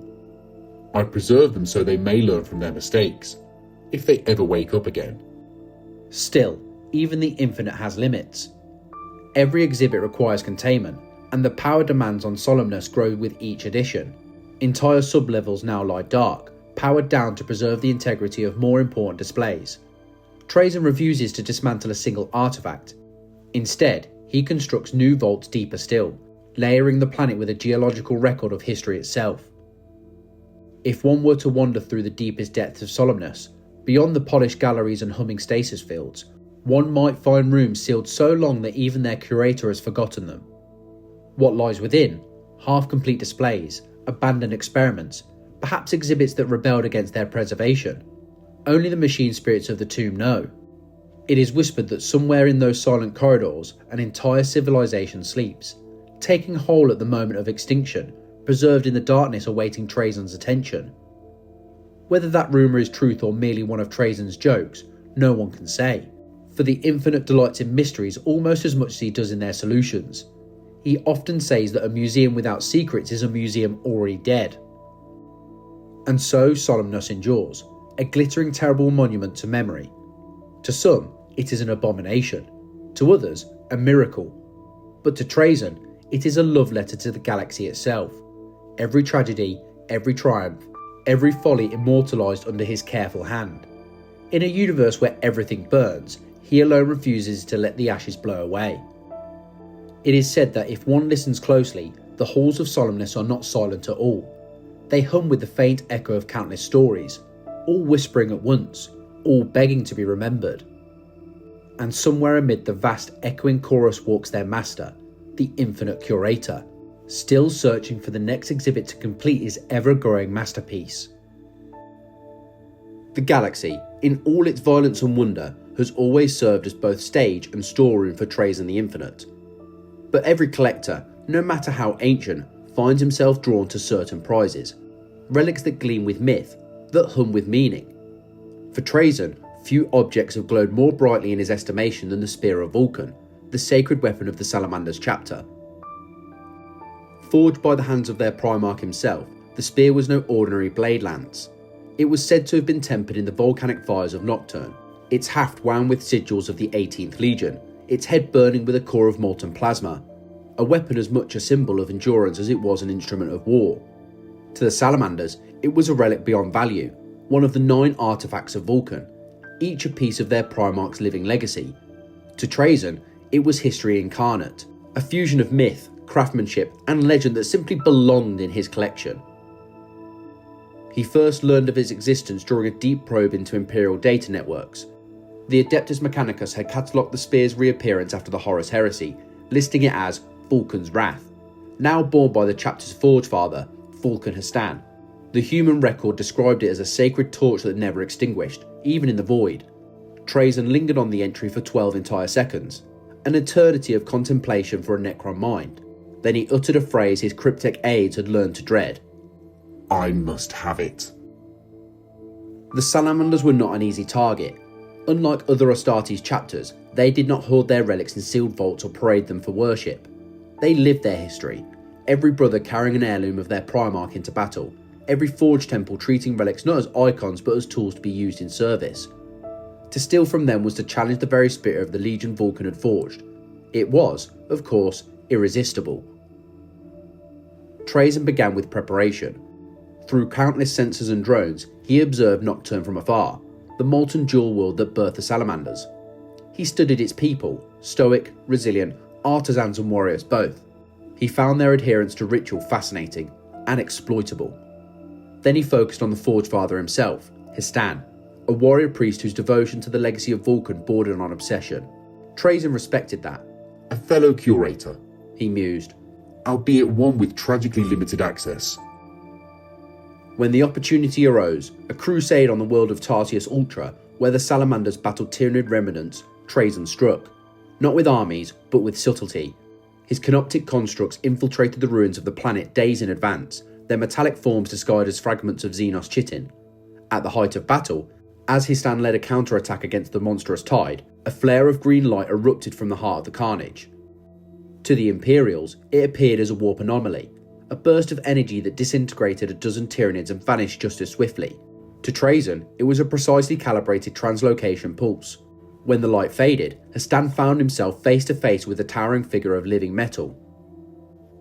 Speaker 2: I preserve them so they may learn from their mistakes, if they ever wake up again.
Speaker 1: Still, even the Infinite has limits. Every exhibit requires containment, and the power demands on Solemnace grow with each edition. Entire sublevels now lie dark, powered down to preserve the integrity of more important displays. Trazyn refuses to dismantle a single artifact. Instead, he constructs new vaults deeper still, layering the planet with a geological record of history itself. If one were to wander through the deepest depths of Solemnace, beyond the polished galleries and humming stasis fields, one might find rooms sealed so long that even their curator has forgotten them. What lies within? Half-complete displays, abandoned experiments, perhaps exhibits that rebelled against their preservation. Only the machine spirits of the tomb know. It is whispered that somewhere in those silent corridors, an entire civilization sleeps, taking hold at the moment of extinction, preserved in the darkness awaiting Trazyn's attention. Whether that rumour is truth or merely one of Trazyn's jokes, no one can say, for the Infinite delights in mysteries almost as much as he does in their solutions. He often says that a museum without secrets is a museum already dead. And so Solemnace endures, a glittering terrible monument to memory. To some, it is an abomination, to others, a miracle. But to Trazyn, it is a love letter to the galaxy itself. Every tragedy, every triumph, every folly immortalised under his careful hand. In a universe where everything burns, he alone refuses to let the ashes blow away. It is said that if one listens closely, the halls of Solemnace are not silent at all. They hum with the faint echo of countless stories, all whispering at once, all begging to be remembered. And somewhere amid the vast echoing chorus walks their master, the Infinite Curator, still searching for the next exhibit to complete his ever-growing masterpiece. The galaxy, in all its violence and wonder, has always served as both stage and storeroom for Trazyn the Infinite. But every collector, no matter how ancient, finds himself drawn to certain prizes, relics that gleam with myth, that hum with meaning. For Trazyn, few objects have glowed more brightly in his estimation than the Spear of Vulcan, the sacred weapon of the Salamander's chapter. Forged by the hands of their Primarch himself, the spear was no ordinary blade lance. It was said to have been tempered in the volcanic fires of Nocturne, its haft wound with sigils of the 18th Legion, its head burning with a core of molten plasma, a weapon as much a symbol of endurance as it was an instrument of war. To the Salamanders, it was a relic beyond value, one of the 9 artefacts of Vulcan, each a piece of their Primarch's living legacy. To Trazyn, it was history incarnate, a fusion of myth, craftsmanship, and legend that simply belonged in his collection. He first learned of its existence during a deep probe into Imperial data networks. The Adeptus Mechanicus had catalogued the spear's reappearance after the Horus Heresy, listing it as Vulcan's Wrath, now borne by the chapter's Forge Father, Vulcan Hastan. The human record described it as a sacred torch that never extinguished, even in the void. Trazyn lingered on the entry for 12 entire seconds, an eternity of contemplation for a Necron mind. Then he uttered a phrase his Cryptek aides had learned to dread.
Speaker 2: I must have it.
Speaker 1: The Salamanders were not an easy target. Unlike other Astartes chapters, they did not hoard their relics in sealed vaults or parade them for worship. They lived their history, every brother carrying an heirloom of their Primarch into battle, every Forge Temple treating relics not as icons but as tools to be used in service. To steal from them was to challenge the very spirit of the Legion Vulcan had forged. It was, of course, irresistible. Trazyn began with preparation. Through countless sensors and drones, he observed Nocturne from afar, the molten jewel world that birthed the Salamanders. He studied its people, stoic, resilient, artisans and warriors both. He found their adherence to ritual fascinating and exploitable. Then he focused on the Forge Father himself, Hastan, a warrior priest whose devotion to the legacy of Vulcan bordered on obsession. Trazyn respected that.
Speaker 2: A fellow curator,
Speaker 1: He mused.
Speaker 2: albeit one with tragically limited access.
Speaker 1: When the opportunity arose, a crusade on the world of Tartius Ultra, where the Salamanders battled Tyranid remnants, Trazyn struck. Not with armies, but with subtlety. His canoptic constructs infiltrated the ruins of the planet days in advance, their metallic forms disguised as fragments of Xenos chitin. At the height of battle, As Histan led a counterattack against the monstrous tide, a flare of green light erupted from the heart of the carnage. To the Imperials, it appeared as a warp anomaly, a burst of energy that disintegrated a dozen Tyranids and vanished just as swiftly. To Trazyn, it was a precisely calibrated translocation pulse. When the light faded, Histan found himself face to face with a towering figure of living metal.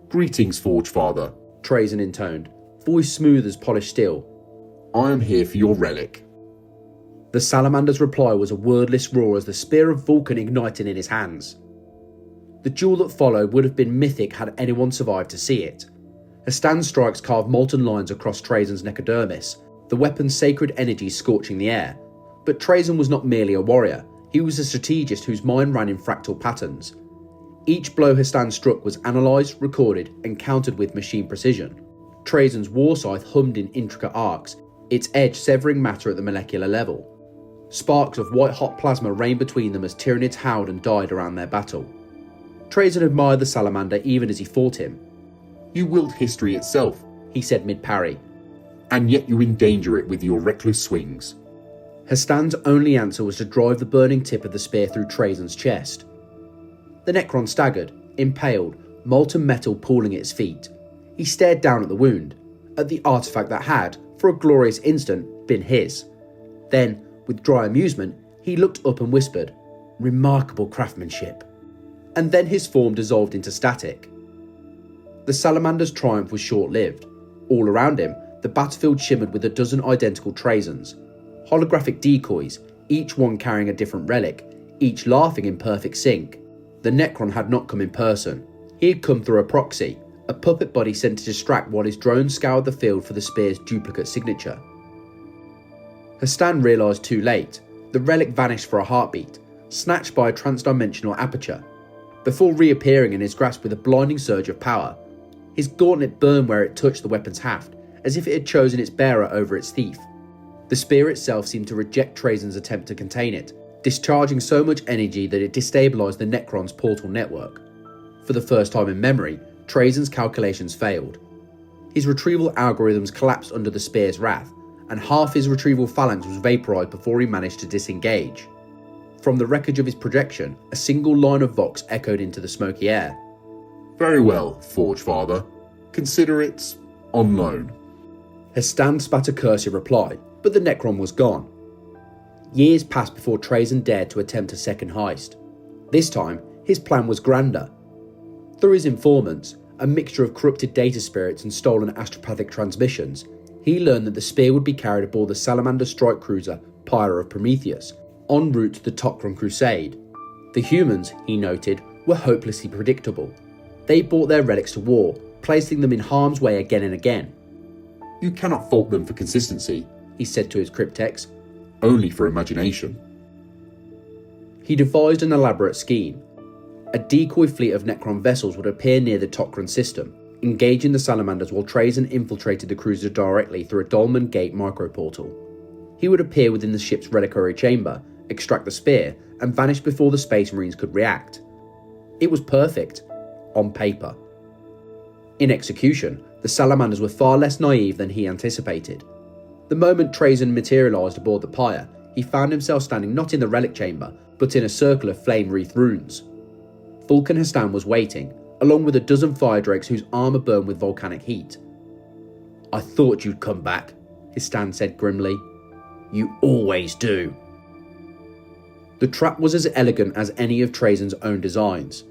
Speaker 2: "Greetings, Forge Father,"
Speaker 1: Trazyn intoned, voice smooth as polished steel.
Speaker 2: "I am here for your relic."
Speaker 1: The salamander's reply was a wordless roar as the spear of Vulcan ignited in his hands. The duel that followed would have been mythic had anyone survived to see it. Histan's strikes carved molten lines across Trazyn's necrodermis, the weapon's sacred energy scorching the air. But Trazyn was not merely a warrior, he was a strategist whose mind ran in fractal patterns. Each blow Histan struck was analysed, recorded, and countered with machine precision. Trazyn's war scythe hummed in intricate arcs, its edge severing matter at the molecular level. Sparks of white-hot plasma rained between them as Tyranids howled and died around their battle. Trazyn admired the salamander even as he fought him.
Speaker 2: "You wield history itself,"
Speaker 1: he said mid-parry.
Speaker 2: "and yet you endanger it with your reckless swings."
Speaker 1: Histan's only answer was to drive the burning tip of the spear through Trazyn's chest. The Necron staggered, impaled, molten metal pooling at his feet. He stared down at the wound, at the artifact that had, for a glorious instant, been his. Then, with dry amusement, he looked up and whispered, "Remarkable craftsmanship." And then his form dissolved into static. The salamander's triumph was short-lived. All around him, the battlefield shimmered with a dozen identical Trazyns, holographic decoys, each one carrying a different relic, each laughing in perfect sync. The Necron had not come in person. He had come through a proxy, a puppet body sent to distract while his drone scoured the field for the spear's duplicate signature. Histan realised too late. The relic vanished for a heartbeat, snatched by a transdimensional aperture, before reappearing in his grasp with a blinding surge of power. His gauntlet burned where it touched the weapon's haft, as if it had chosen its bearer over its thief. The spear itself seemed to reject Trazyn's attempt to contain it, discharging so much energy that it destabilised the Necron's portal network. For the first time in memory, Trazyn's calculations failed. His retrieval algorithms collapsed under the spear's wrath, and half his retrieval phalanx was vaporised before he managed to disengage. From the wreckage of his projection, a single line of vox echoed into the smoky air.
Speaker 2: "Very well, Forge Father. Consider it on loan."
Speaker 1: Histan spat a cursory reply, but the Necron was gone. Years passed before Trazyn dared to attempt a second heist. This time, his plan was grander. Through his informants, a mixture of corrupted data spirits and stolen astropathic transmissions, he learned that the spear would be carried aboard the Salamander strike cruiser Pyre of Prometheus, en route to the Tok'ran Crusade. The humans, he noted, were hopelessly predictable. They brought their relics to war, placing them in harm's way again and again.
Speaker 2: "You cannot fault them for consistency,"
Speaker 1: he said to his Crypteks.
Speaker 2: "Only for imagination."
Speaker 1: He devised an elaborate scheme. A decoy fleet of Necron vessels would appear near the Tok'ran system, engaging the salamanders while Trazyn infiltrated the cruiser directly through a Dolmen Gate microportal. He would appear within the ship's reliquary chamber, extract the spear, and vanish before the Space Marines could react. It was perfect. On paper. In execution, the salamanders were far less naive than he anticipated. The moment Trazyn materialised aboard the pyre, he found himself standing not in the relic chamber, but in a circle of flame-wreathed runes. Vulcan Histan was waiting, along with a dozen fire drakes whose armour burned with volcanic heat. "I thought you'd come back," Histan said grimly. "You always do." The trap was as elegant as any of Trazyn's own designs.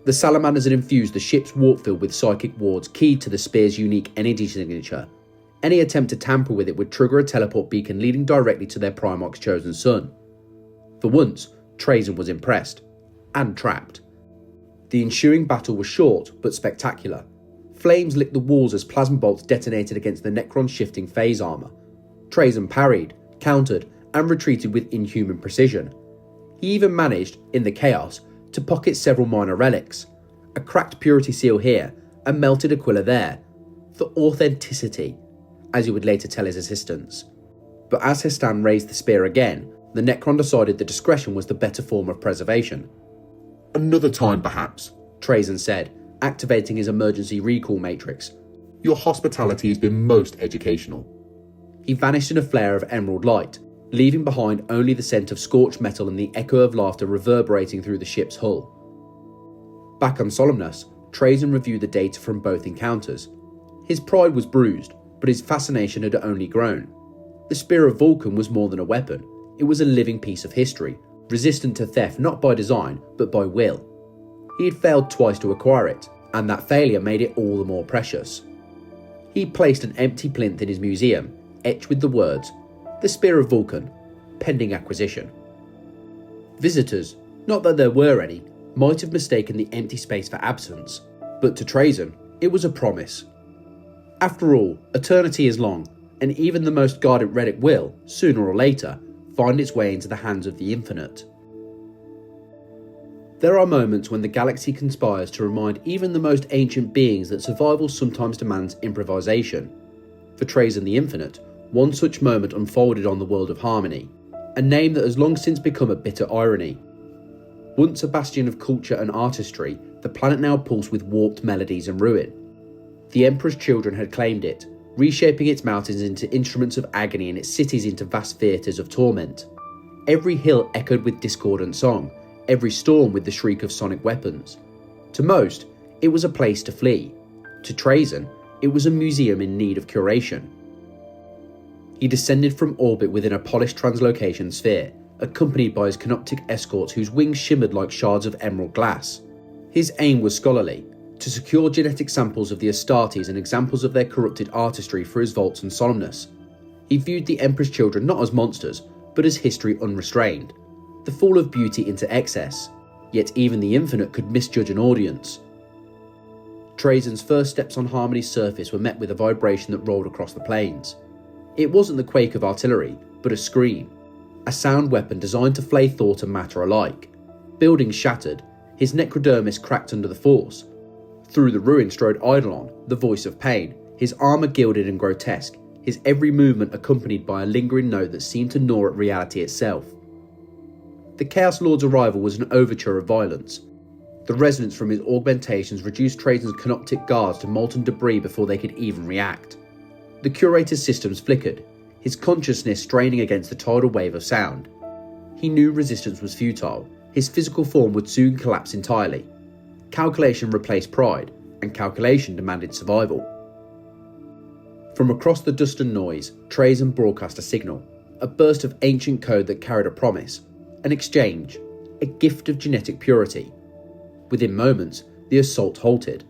Speaker 1: The salamanders had infused the ship's warp field with psychic wards keyed to the spear's unique energy signature. Any attempt to tamper with it would trigger a teleport beacon leading directly to their Primarch's chosen sun. For once, Trazyn was impressed. And trapped. The ensuing battle was short, but spectacular. Flames licked the walls as plasma bolts detonated against the Necron's shifting phase armour. Trazyn parried, countered, and retreated with inhuman precision. He even managed, in the chaos, to pocket several minor relics. A cracked purity seal here, a melted Aquila there. For authenticity, as he would later tell his assistants. But as Histan raised the spear again, the Necron decided that discretion was the better form of preservation.
Speaker 2: "Another time, perhaps,"
Speaker 1: Trazyn said, activating his emergency recall matrix.
Speaker 2: "Your hospitality has been most educational."
Speaker 1: He vanished in a flare of emerald light, leaving behind only the scent of scorched metal and the echo of laughter reverberating through the ship's hull. Back on Solemnace, Trazyn reviewed the data from both encounters. His pride was bruised, but his fascination had only grown. The Spear of Vulcan was more than a weapon. It was a living piece of history, resistant to theft not by design, but by will. He had failed twice to acquire it, and that failure made it all the more precious. He placed an empty plinth in his museum, etched with the words, "The Spear of Vulcan, pending acquisition." Visitors, not that there were any, might have mistaken the empty space for absence, but to Trazyn, it was a promise. After all, eternity is long, and even the most guarded relic will, sooner or later, find its way into the hands of the Infinite. There are moments when the galaxy conspires to remind even the most ancient beings that survival sometimes demands improvisation. For Trazyn the Infinite, one such moment unfolded on the world of Harmony, a name that has long since become a bitter irony. Once a bastion of culture and artistry, the planet now pulsed with warped melodies and ruin. The Emperor's children had claimed it, reshaping its mountains into instruments of agony and its cities into vast theatres of torment. Every hill echoed with discordant song, every storm with the shriek of sonic weapons. To most, it was a place to flee. To Trazyn, it was a museum in need of curation. He descended from orbit within a polished translocation sphere, accompanied by his canoptic escorts whose wings shimmered like shards of emerald glass. His aim was scholarly, to secure genetic samples of the Astartes and examples of their corrupted artistry for his vaults and Solemnace. He viewed the Emperor's children not as monsters, but as history unrestrained, the fall of beauty into excess, yet even the Infinite could misjudge an audience. Trazyn's first steps on Harmony's surface were met with a vibration that rolled across the plains. It wasn't the quake of artillery, but a scream, a sound weapon designed to flay thought and matter alike. Buildings shattered, his necrodermis cracked under the force. Through the ruin strode Eidolon, the voice of pain, his armour gilded and grotesque, his every movement accompanied by a lingering note that seemed to gnaw at reality itself. The Chaos Lord's arrival was an overture of violence. The resonance from his augmentations reduced Trazyn's canoptic guards to molten debris before they could even react. The Curator's systems flickered, his consciousness straining against the tidal wave of sound. He knew resistance was futile, his physical form would soon collapse entirely. Calculation replaced pride, and calculation demanded survival. From across the dust and noise, Trazyn broadcast a signal, a burst of ancient code that carried a promise, an exchange, a gift of genetic purity. Within moments, the assault halted.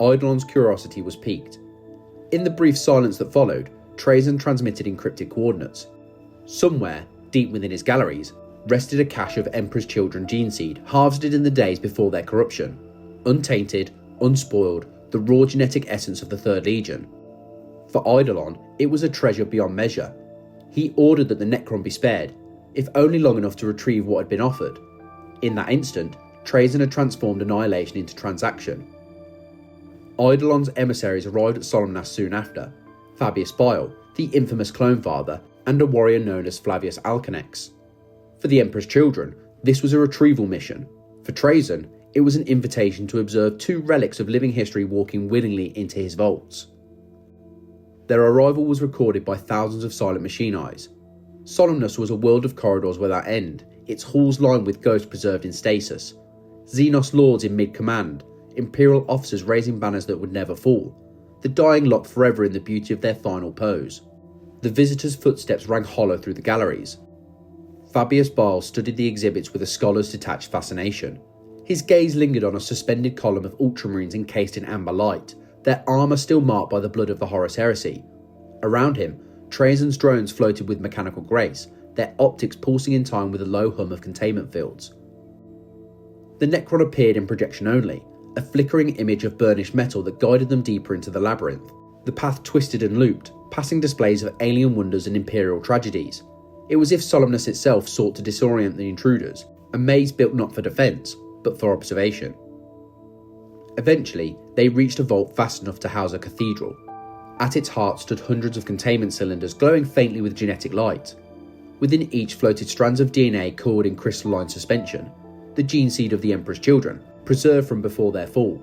Speaker 1: Eidolon's curiosity was piqued. In the brief silence that followed, Trazyn transmitted encrypted coordinates. Somewhere, deep within his galleries, rested a cache of Emperor's Children gene seed harvested in the days before their corruption. Untainted, unspoiled, the raw genetic essence of the Third Legion. For Eidolon, it was a treasure beyond measure. He ordered that the Necron be spared, if only long enough to retrieve what had been offered. In that instant, Trazyn had transformed annihilation into transaction. Eidolon's emissaries arrived at Solemnace soon after. Fabius Bile, the infamous Clone Father, and a warrior known as Flavius Alcanex. For the Emperor's children, this was a retrieval mission. For Trazyn, it was an invitation to observe two relics of living history walking willingly into his vaults. Their arrival was recorded by thousands of silent machine eyes. Solemnace was a world of corridors without end, its halls lined with ghosts preserved in stasis. Xenos lords in mid-command, Imperial officers raising banners that would never fall, the dying locked forever in the beauty of their final pose. The visitors' footsteps rang hollow through the galleries. Fabius Bile studied the exhibits with a scholar's detached fascination. His gaze lingered on a suspended column of ultramarines encased in amber light, their armour still marked by the blood of the Horus Heresy. Around him, Trazyn's drones floated with mechanical grace, their optics pulsing in time with a low hum of containment fields. The Necron appeared in projection only, a flickering image of burnished metal that guided them deeper into the labyrinth. The path twisted and looped, passing displays of alien wonders and imperial tragedies. It was as if Solemnace itself sought to disorient the intruders, a maze built not for defence, but for observation. Eventually, they reached a vault vast enough to house a cathedral. At its heart stood hundreds of containment cylinders glowing faintly with genetic light. Within each floated strands of DNA coiled in crystalline suspension, the gene seed of the Emperor's children, preserved from before their fall.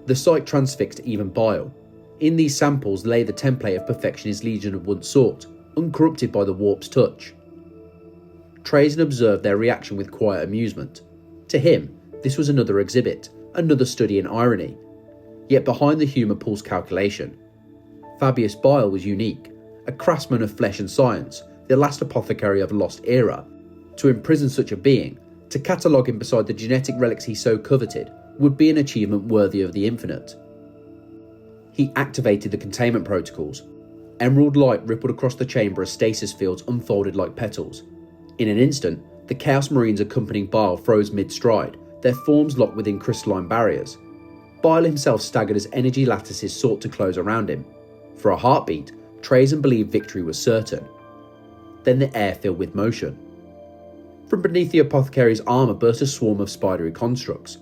Speaker 1: The sight transfixed even Bile. In these samples lay the template of perfection his legion had once sought, uncorrupted by the warp's touch. Trazyn observed their reaction with quiet amusement. To him, this was another exhibit, another study in irony. Yet behind the humour pulsed calculation. Fabius Bile was unique, a craftsman of flesh and science, the last apothecary of a lost era. To imprison such a being, to catalogue him beside the genetic relics he so coveted, would be an achievement worthy of the Infinite. He activated the containment protocols. Emerald light rippled across the chamber as stasis fields unfolded like petals. In an instant, the Chaos Marines accompanying Bile froze mid-stride, their forms locked within crystalline barriers. Bile himself staggered as energy lattices sought to close around him. For a heartbeat, Trazyn believed victory was certain. Then the air filled with motion. From beneath the apothecary's armour burst a swarm of spidery constructs.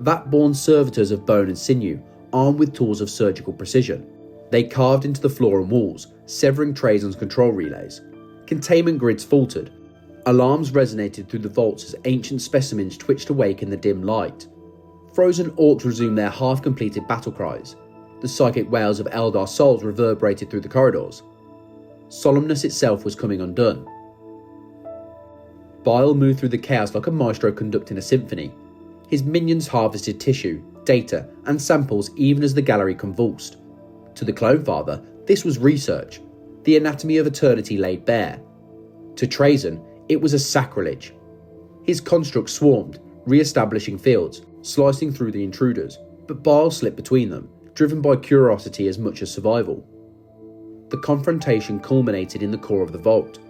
Speaker 1: Vat-born servitors of bone and sinew, armed with tools of surgical precision. They carved into the floor and walls, severing Trazyn's control relays. Containment grids faltered. Alarms resonated through the vaults as ancient specimens twitched awake in the dim light. Frozen orcs resumed their half-completed battle cries. The psychic wails of Eldar souls reverberated through the corridors. Solemnace itself was coming undone. Bile moved through the chaos like a maestro conducting a symphony. His minions harvested tissue, data, and samples even as the gallery convulsed. To the Clone Father, this was research, the anatomy of eternity laid bare. To Trazyn, it was a sacrilege. His constructs swarmed, re-establishing fields, slicing through the intruders, but Bile slipped between them, driven by curiosity as much as survival. The confrontation culminated in the core of the vault.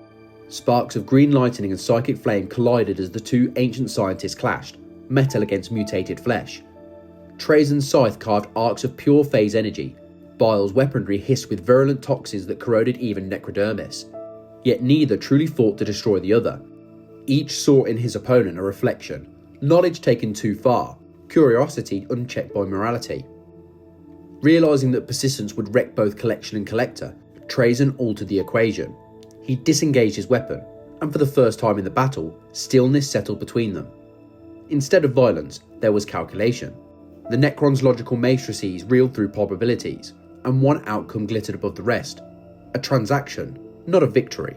Speaker 1: Sparks of green lightning and psychic flame collided as the two ancient scientists clashed, metal against mutated flesh. Trazyn's scythe carved arcs of pure phase energy. Bile's weaponry hissed with virulent toxins that corroded even necrodermis. Yet neither truly fought to destroy the other. Each saw in his opponent a reflection, knowledge taken too far, curiosity unchecked by morality. Realising that persistence would wreck both collection and collector, Trazyn altered the equation. He disengaged his weapon, and for the first time in the battle, stillness settled between them. Instead of violence, there was calculation. The Necron's logical matrices reeled through probabilities, and one outcome glittered above the rest. A transaction, not a victory.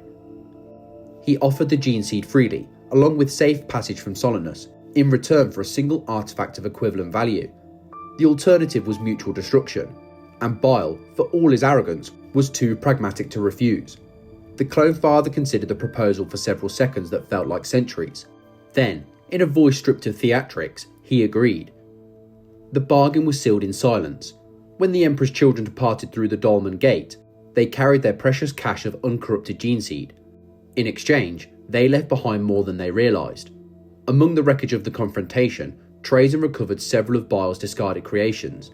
Speaker 1: He offered the gene seed freely, along with safe passage from Solemnace, in return for a single artifact of equivalent value. The alternative was mutual destruction, and Bile, for all his arrogance, was too pragmatic to refuse. The Clone Father considered the proposal for several seconds that felt like centuries. Then, in a voice stripped of theatrics, he agreed. The bargain was sealed in silence. When the Emperor's children departed through the Dolmen Gate, they carried their precious cache of uncorrupted gene seed. In exchange, they left behind more than they realised. Among the wreckage of the confrontation, Trazyn recovered several of Bile's discarded creations.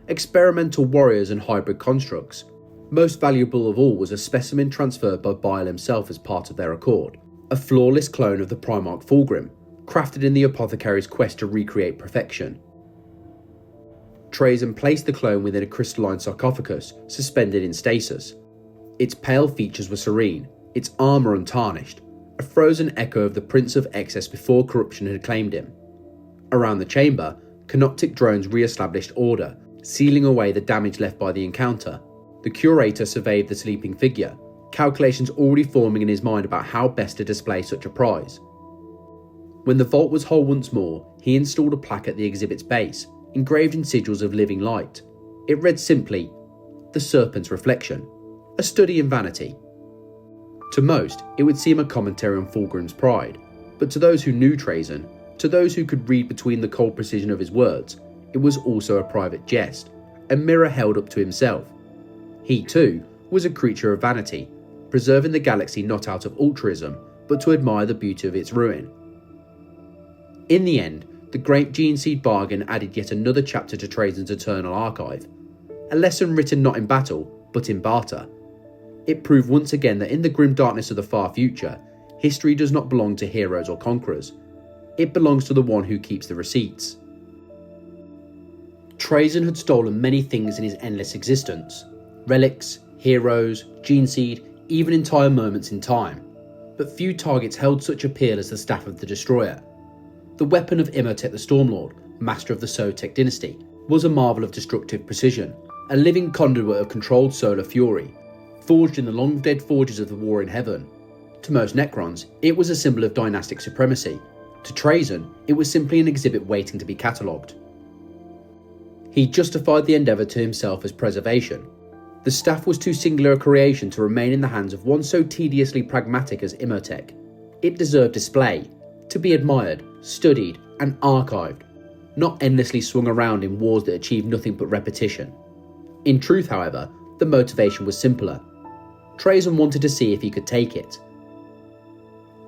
Speaker 1: Experimental warriors and hybrid constructs. Most valuable of all was a specimen transferred by Bile himself as part of their accord. A flawless clone of the Primarch Fulgrim, crafted in the apothecary's quest to recreate perfection. Trazyn placed the clone within a crystalline sarcophagus, suspended in stasis. Its pale features were serene, its armour untarnished, a frozen echo of the Prince of Excess before corruption had claimed him. Around the chamber, canoptic drones re-established order, sealing away the damage left by the encounter. The curator surveyed the sleeping figure, calculations already forming in his mind about how best to display such a prize. When the vault was whole once more, he installed a plaque at the exhibit's base, engraved in sigils of living light. It read simply, "The Serpent's Reflection," a study in vanity. To most, it would seem a commentary on Fulgrim's pride, but to those who knew Trazyn, to those who could read between the cold precision of his words, it was also a private jest, a mirror held up to himself. He too was a creature of vanity, preserving the galaxy not out of altruism, but to admire the beauty of its ruin. In the end, the great gene seed bargain added yet another chapter to Trazyn's eternal archive, a lesson written not in battle, but in barter. It proved once again that in the grim darkness of the far future, history does not belong to heroes or conquerors. It belongs to the one who keeps the receipts. Trazyn had stolen many things in his endless existence. Relics, heroes, gene seed, even entire moments in time. But few targets held such appeal as the Staff of the Destroyer. The weapon of Imotekh the Stormlord, master of the Imotekh Dynasty, was a marvel of destructive precision, a living conduit of controlled solar fury, forged in the long-dead forges of the War in Heaven. To most Necrons, it was a symbol of dynastic supremacy. To Trazyn, it was simply an exhibit waiting to be catalogued. He justified the endeavour to himself as preservation. The staff was too singular a creation to remain in the hands of one so tediously pragmatic as Imotekh. It deserved display, to be admired, studied, and archived, not endlessly swung around in wars that achieved nothing but repetition. In truth, however, the motivation was simpler. Trazyn wanted to see if he could take it.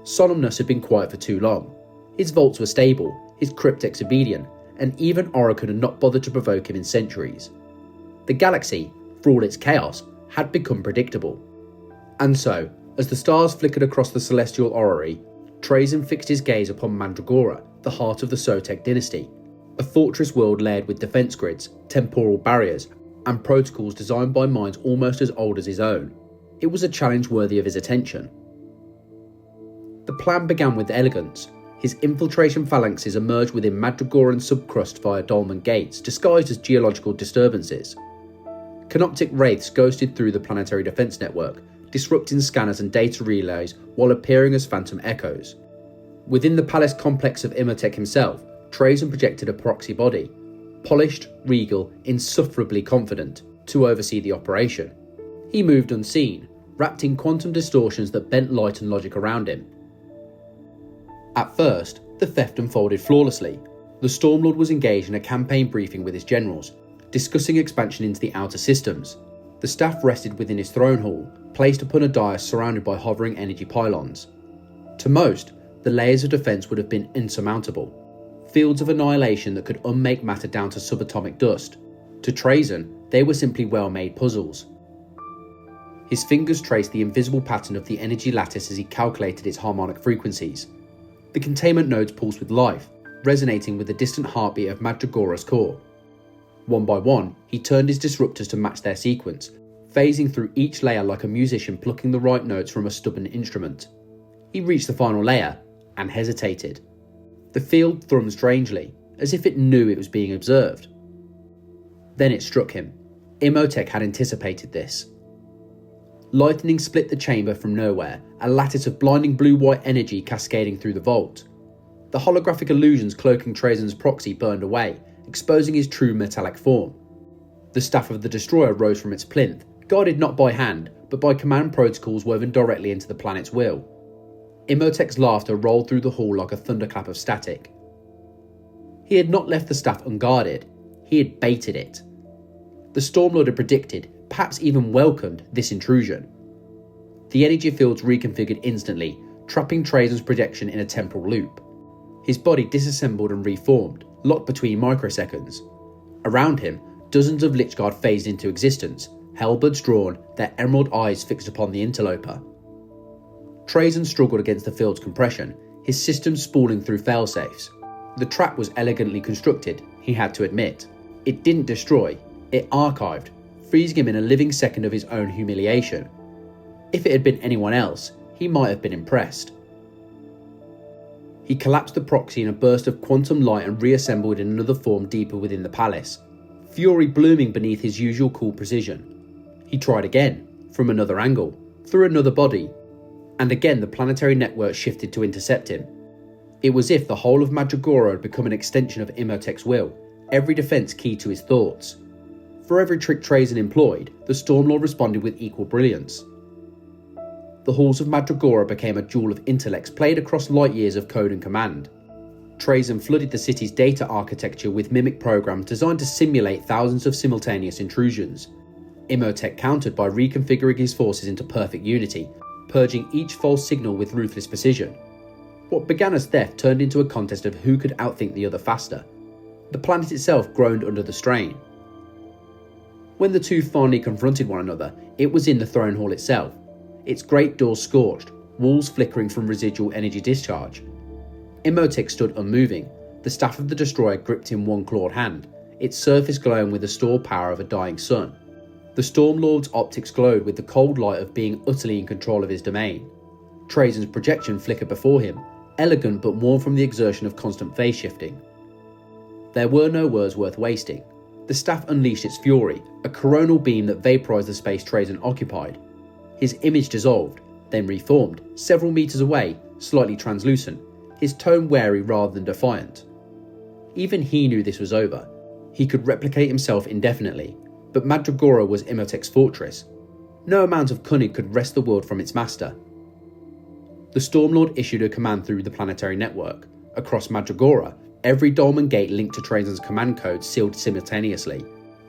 Speaker 1: Solemnace had been quiet for too long. His vaults were stable, his crypteks obedient, and even Orikan had not bothered to provoke him in centuries. The galaxy, for all its chaos, had become predictable. And so, as the stars flickered across the celestial orrery, Trazyn fixed his gaze upon Mandragora, the heart of the Imotekh Dynasty, a fortress world layered with defence grids, temporal barriers, and protocols designed by minds almost as old as his own. It was a challenge worthy of his attention. The plan began with elegance. His infiltration phalanxes emerged within Mandragoran subcrust via dolmen gates, disguised as geological disturbances. Canoptic wraiths ghosted through the planetary defence network, disrupting scanners and data relays while appearing as phantom echoes. Within the palace complex of Imotekh himself, Trazyn projected a proxy body, polished, regal, insufferably confident, to oversee the operation. He moved unseen, wrapped in quantum distortions that bent light and logic around him. At first, the theft unfolded flawlessly. The Stormlord was engaged in a campaign briefing with his generals, discussing expansion into the outer systems. The staff rested within his throne hall, placed upon a dais surrounded by hovering energy pylons. To most, the layers of defence would have been insurmountable, fields of annihilation that could unmake matter down to subatomic dust. To Trazyn, they were simply well-made puzzles. His fingers traced the invisible pattern of the energy lattice as he calculated its harmonic frequencies. The containment nodes pulsed with life, resonating with the distant heartbeat of Mandragora's core. One by one, he turned his disruptors to match their sequence, phasing through each layer like a musician plucking the right notes from a stubborn instrument. He reached the final layer, and hesitated. The field thrummed strangely, as if it knew it was being observed. Then it struck him. Imotekh had anticipated this. Lightning split the chamber from nowhere, a lattice of blinding blue-white energy cascading through the vault. The holographic illusions cloaking Trazyn's proxy burned away, exposing his true metallic form. The staff of the destroyer rose from its plinth, guided not by hand, but by command protocols woven directly into the planet's will. Imotekh's laughter rolled through the hall like a thunderclap of static. He had not left the staff unguarded, he had baited it. The Stormlord had predicted, perhaps even welcomed, this intrusion. The energy fields reconfigured instantly, trapping Trazyn's projection in a temporal loop. His body disassembled and reformed, locked between microseconds. Around him, dozens of Lichguard phased into existence, halberds drawn, their emerald eyes fixed upon the interloper. Trazyn struggled against the field's compression, his systems spooling through failsafes. The trap was elegantly constructed, he had to admit. It didn't destroy, it archived, freezing him in a living second of his own humiliation. If it had been anyone else, he might have been impressed. He collapsed the proxy in a burst of quantum light and reassembled in another form deeper within the palace, fury blooming beneath his usual cool precision. He tried again, from another angle, through another body, and again the planetary network shifted to intercept him. It was as if the whole of Mandragora had become an extension of Imotekh's will, every defence key to his thoughts. For every trick Trazyn employed, the Stormlord responded with equal brilliance. The halls of Mandragora became a jewel of intellects played across light years of code and command. Trazyn flooded the city's data architecture with mimic programs designed to simulate thousands of simultaneous intrusions. Imotekh countered by reconfiguring his forces into perfect unity, purging each false signal with ruthless precision. What began as theft turned into a contest of who could outthink the other faster. The planet itself groaned under the strain. When the two finally confronted one another, it was in the throne hall itself, its great doors scorched, walls flickering from residual energy discharge. Imotekh stood unmoving, the staff of the destroyer gripped in one clawed hand, its surface glowing with the stored power of a dying sun. The Stormlord's optics glowed with the cold light of being utterly in control of his domain. Trazyn's projection flickered before him, elegant but worn from the exertion of constant phase shifting. There were no words worth wasting. The staff unleashed its fury, a coronal beam that vaporized the space Trazyn occupied. His image dissolved, then reformed, several meters away, slightly translucent, his tone wary rather than defiant. Even he knew this was over. He could replicate himself indefinitely, but Mandragora was Imotech's fortress. No amount of cunning could wrest the world from its master. The Stormlord issued a command through the planetary network. Across Mandragora, every dolmen gate linked to Trazyn's command code sealed simultaneously.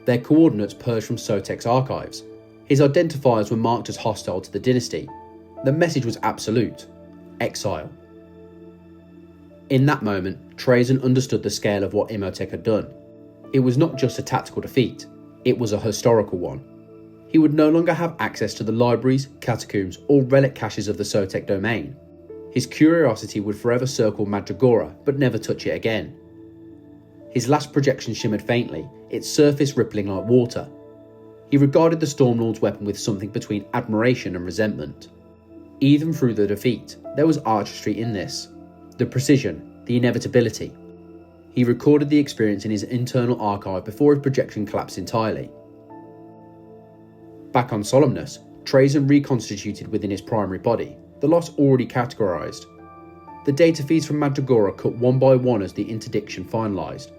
Speaker 1: Their coordinates purged from Sotek's archives. His identifiers were marked as hostile to the dynasty. The message was absolute: exile. In that moment, Trazyn understood the scale of what Imotekh had done. It was not just a tactical defeat, it was a historical one. He would no longer have access to the libraries, catacombs, or relic caches of the Sotek domain. His curiosity would forever circle Mandragora, but never touch it again. His last projection shimmered faintly, its surface rippling like water. He regarded the Stormlord's weapon with something between admiration and resentment. Even through the defeat, there was artistry in this. The precision, the inevitability. He recorded the experience in his internal archive before his projection collapsed entirely. Back on Solemnace, Trazyn reconstituted within his primary body, the loss already categorised. The data feeds from Mandragora cut one by one as the interdiction finalised.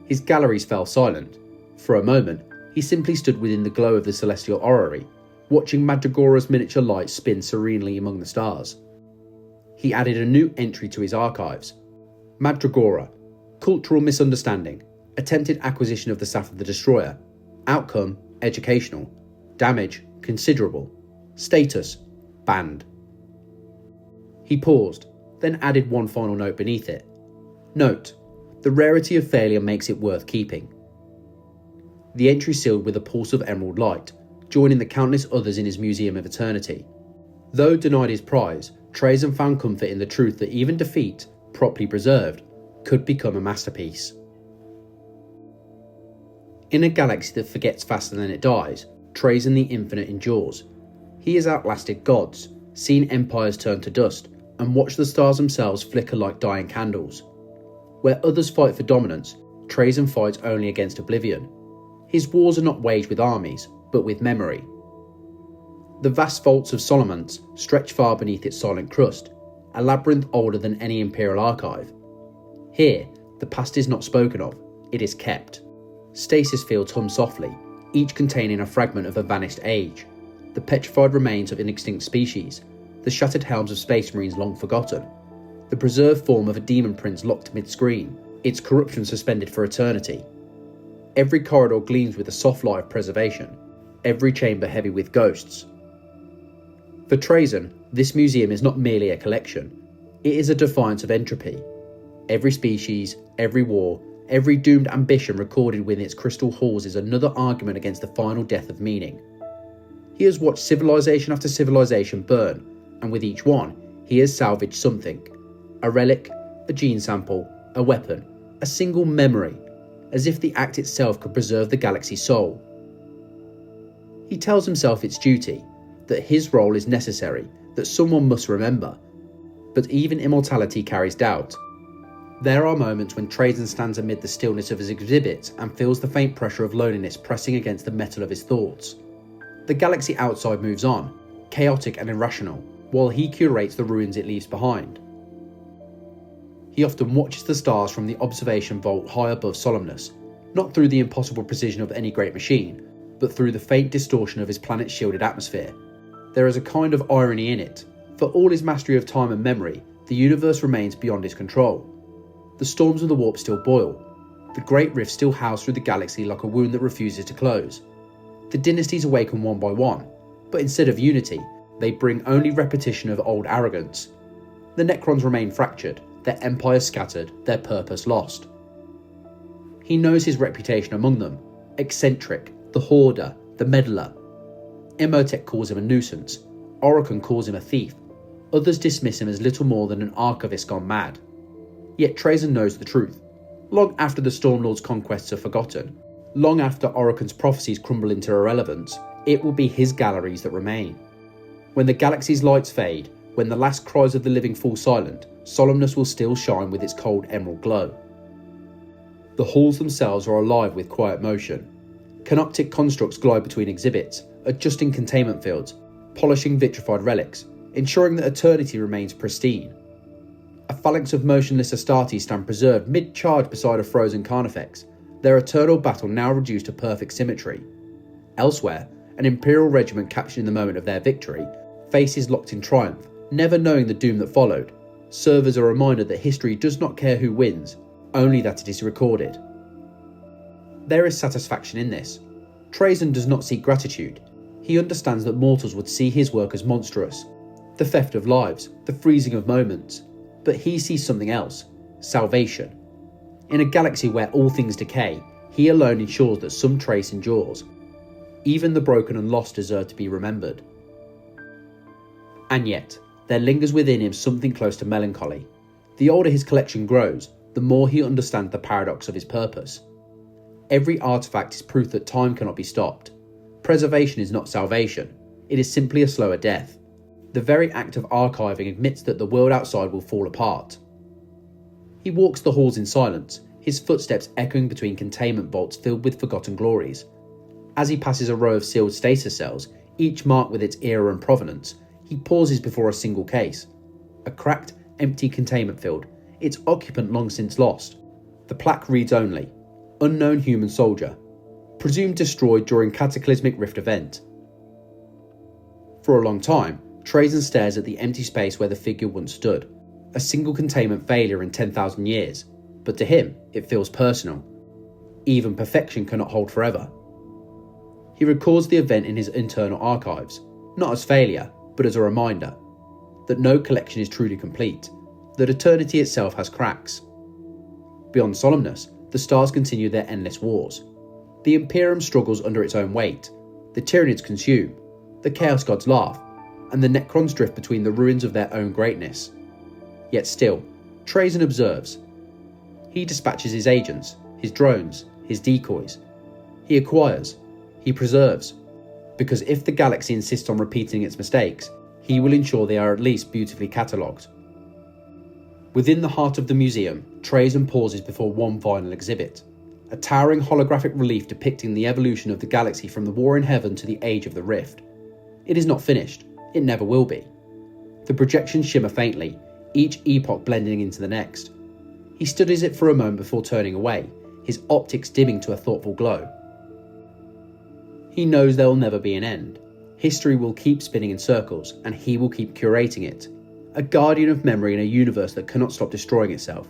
Speaker 1: His galleries fell silent. For a moment, he simply stood within the glow of the celestial orrery, watching Mandragora's miniature light spin serenely among the stars. He added a new entry to his archives. Mandragora, cultural misunderstanding, attempted acquisition of the Staff of the Destroyer, outcome, educational, damage, considerable, status, banned. He paused, then added one final note beneath it. Note, the rarity of failure makes it worth keeping. The entry sealed with a pulse of emerald light, joining the countless others in his Museum of Eternity. Though denied his prize, Trazyn found comfort in the truth that even defeat, properly preserved, could become a masterpiece. In a galaxy that forgets faster than it dies, Trazyn the Infinite endures. He has outlasted gods, seen empires turn to dust, and watched the stars themselves flicker like dying candles. Where others fight for dominance, Trazyn fights only against oblivion. His wars are not waged with armies, but with memory. The vast vaults of Solemnace stretch far beneath its silent crust, a labyrinth older than any imperial archive. Here, the past is not spoken of, it is kept. Stasis fields hum softly, each containing a fragment of a vanished age. The petrified remains of an extinct species, the shattered helms of space marines long forgotten, the preserved form of a demon prince locked mid-screen, its corruption suspended for eternity. Every corridor gleams with the soft light of preservation, every chamber heavy with ghosts. For Trazyn, this museum is not merely a collection, it is a defiance of entropy. Every species, every war, every doomed ambition recorded within its crystal halls is another argument against the final death of meaning. He has watched civilization after civilization burn, and with each one, he has salvaged something. A relic, a gene sample, a weapon, a single memory, as if the act itself could preserve the galaxy's soul. He tells himself it's duty, that his role is necessary, that someone must remember. But even immortality carries doubt. There are moments when Trazyn stands amid the stillness of his exhibit and feels the faint pressure of loneliness pressing against the metal of his thoughts. The galaxy outside moves on, chaotic and irrational, while he curates the ruins it leaves behind. He often watches the stars from the observation vault high above Solemnace, not through the impossible precision of any great machine, but through the faint distortion of his planet's shielded atmosphere. There is a kind of irony in it. For all his mastery of time and memory, the universe remains beyond his control. The storms of the warp still boil. The great rifts still house through the galaxy like a wound that refuses to close. The dynasties awaken one by one, but instead of unity, they bring only repetition of old arrogance. The Necrons remain fractured, their empire scattered, their purpose lost. He knows his reputation among them: eccentric, the hoarder, the meddler. Imotekh calls him a nuisance, Orikan calls him a thief, others dismiss him as little more than an archivist gone mad. Yet Trazyn knows the truth. Long after the Stormlord's conquests are forgotten, long after Orikan's prophecies crumble into irrelevance, it will be his galleries that remain. When the galaxy's lights fade, when the last cries of the living fall silent, Solemnace will still shine with its cold emerald glow. The halls themselves are alive with quiet motion. Canoptic constructs glide between exhibits, adjusting containment fields, polishing vitrified relics, ensuring that eternity remains pristine. A phalanx of motionless Astartes stand preserved mid-charge beside a frozen Carnifex, their eternal battle now reduced to perfect symmetry. Elsewhere, an Imperial regiment captured in the moment of their victory, faces locked in triumph, never knowing the doom that followed, serve as a reminder that history does not care who wins, only that it is recorded. There is satisfaction in this. Trazyn does not seek gratitude. He understands that mortals would see his work as monstrous, the theft of lives, the freezing of moments, but he sees something else, salvation. In a galaxy where all things decay, he alone ensures that some trace endures. Even the broken and lost deserve to be remembered. And yet, there lingers within him something close to melancholy. The older his collection grows, the more he understands the paradox of his purpose. Every artifact is proof that time cannot be stopped. Preservation is not salvation, it is simply a slower death. The very act of archiving admits that the world outside will fall apart. He walks the halls in silence, his footsteps echoing between containment vaults filled with forgotten glories. As he passes a row of sealed stasis cells, each marked with its era and provenance, he pauses before a single case. A cracked, empty containment field, its occupant long since lost. The plaque reads only, "Unknown human soldier, presumed destroyed during cataclysmic rift event." For a long time, Trazyn stares at the empty space where the figure once stood, a single containment failure in 10,000 years, but to him it feels personal. Even perfection cannot hold forever. He records the event in his internal archives, not as failure, but as a reminder that no collection is truly complete, that eternity itself has cracks. Beyond Solemnace, the stars continue their endless wars. The Imperium struggles under its own weight, the Tyranids consume, the Chaos Gods laugh, and the Necrons drift between the ruins of their own greatness. Yet still, Trazyn observes. He dispatches his agents, his drones, his decoys. He acquires, he preserves, because if the galaxy insists on repeating its mistakes, he will ensure they are at least beautifully catalogued. Within the heart of the museum, Trazyn pauses before one final exhibit, a towering holographic relief depicting the evolution of the galaxy from the War in Heaven to the Age of the Rift. It is not finished, it never will be. The projections shimmer faintly, each epoch blending into the next. He studies it for a moment before turning away, his optics dimming to a thoughtful glow. He knows there will never be an end. History will keep spinning in circles, and he will keep curating it, a guardian of memory in a universe that cannot stop destroying itself.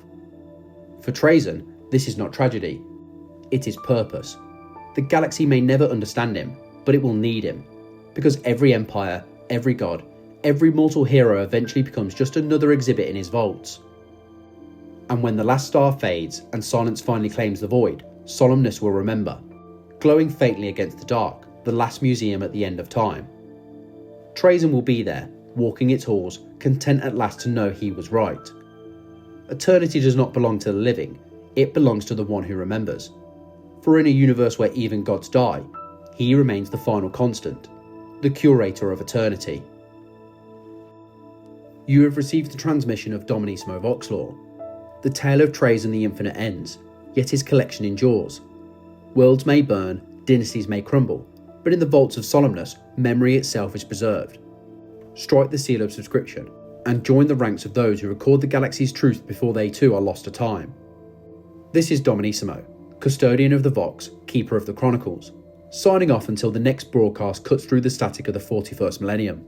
Speaker 1: For Trazyn, this is not tragedy, it is purpose. The galaxy may never understand him, but it will need him, because every empire, every god, every mortal hero eventually becomes just another exhibit in his vaults. And when the last star fades and silence finally claims the void, Solemnace will remember, glowing faintly against the dark, the last museum at the end of time. Trazyn will be there, walking its halls, content at last to know he was right. Eternity does not belong to the living, it belongs to the one who remembers. For in a universe where even gods die, he remains the final constant, the curator of eternity. You have received the transmission of Dominissimo Voxlore. The tale of Trazyn the Infinite ends, yet his collection endures. Worlds may burn, dynasties may crumble, but in the vaults of Solemnace, memory itself is preserved. Strike the seal of subscription, and join the ranks of those who record the galaxy's truth before they too are lost to time. This is Dominissimo, custodian of the Vox, keeper of the Chronicles, signing off until the next broadcast cuts through the static of the 41st millennium.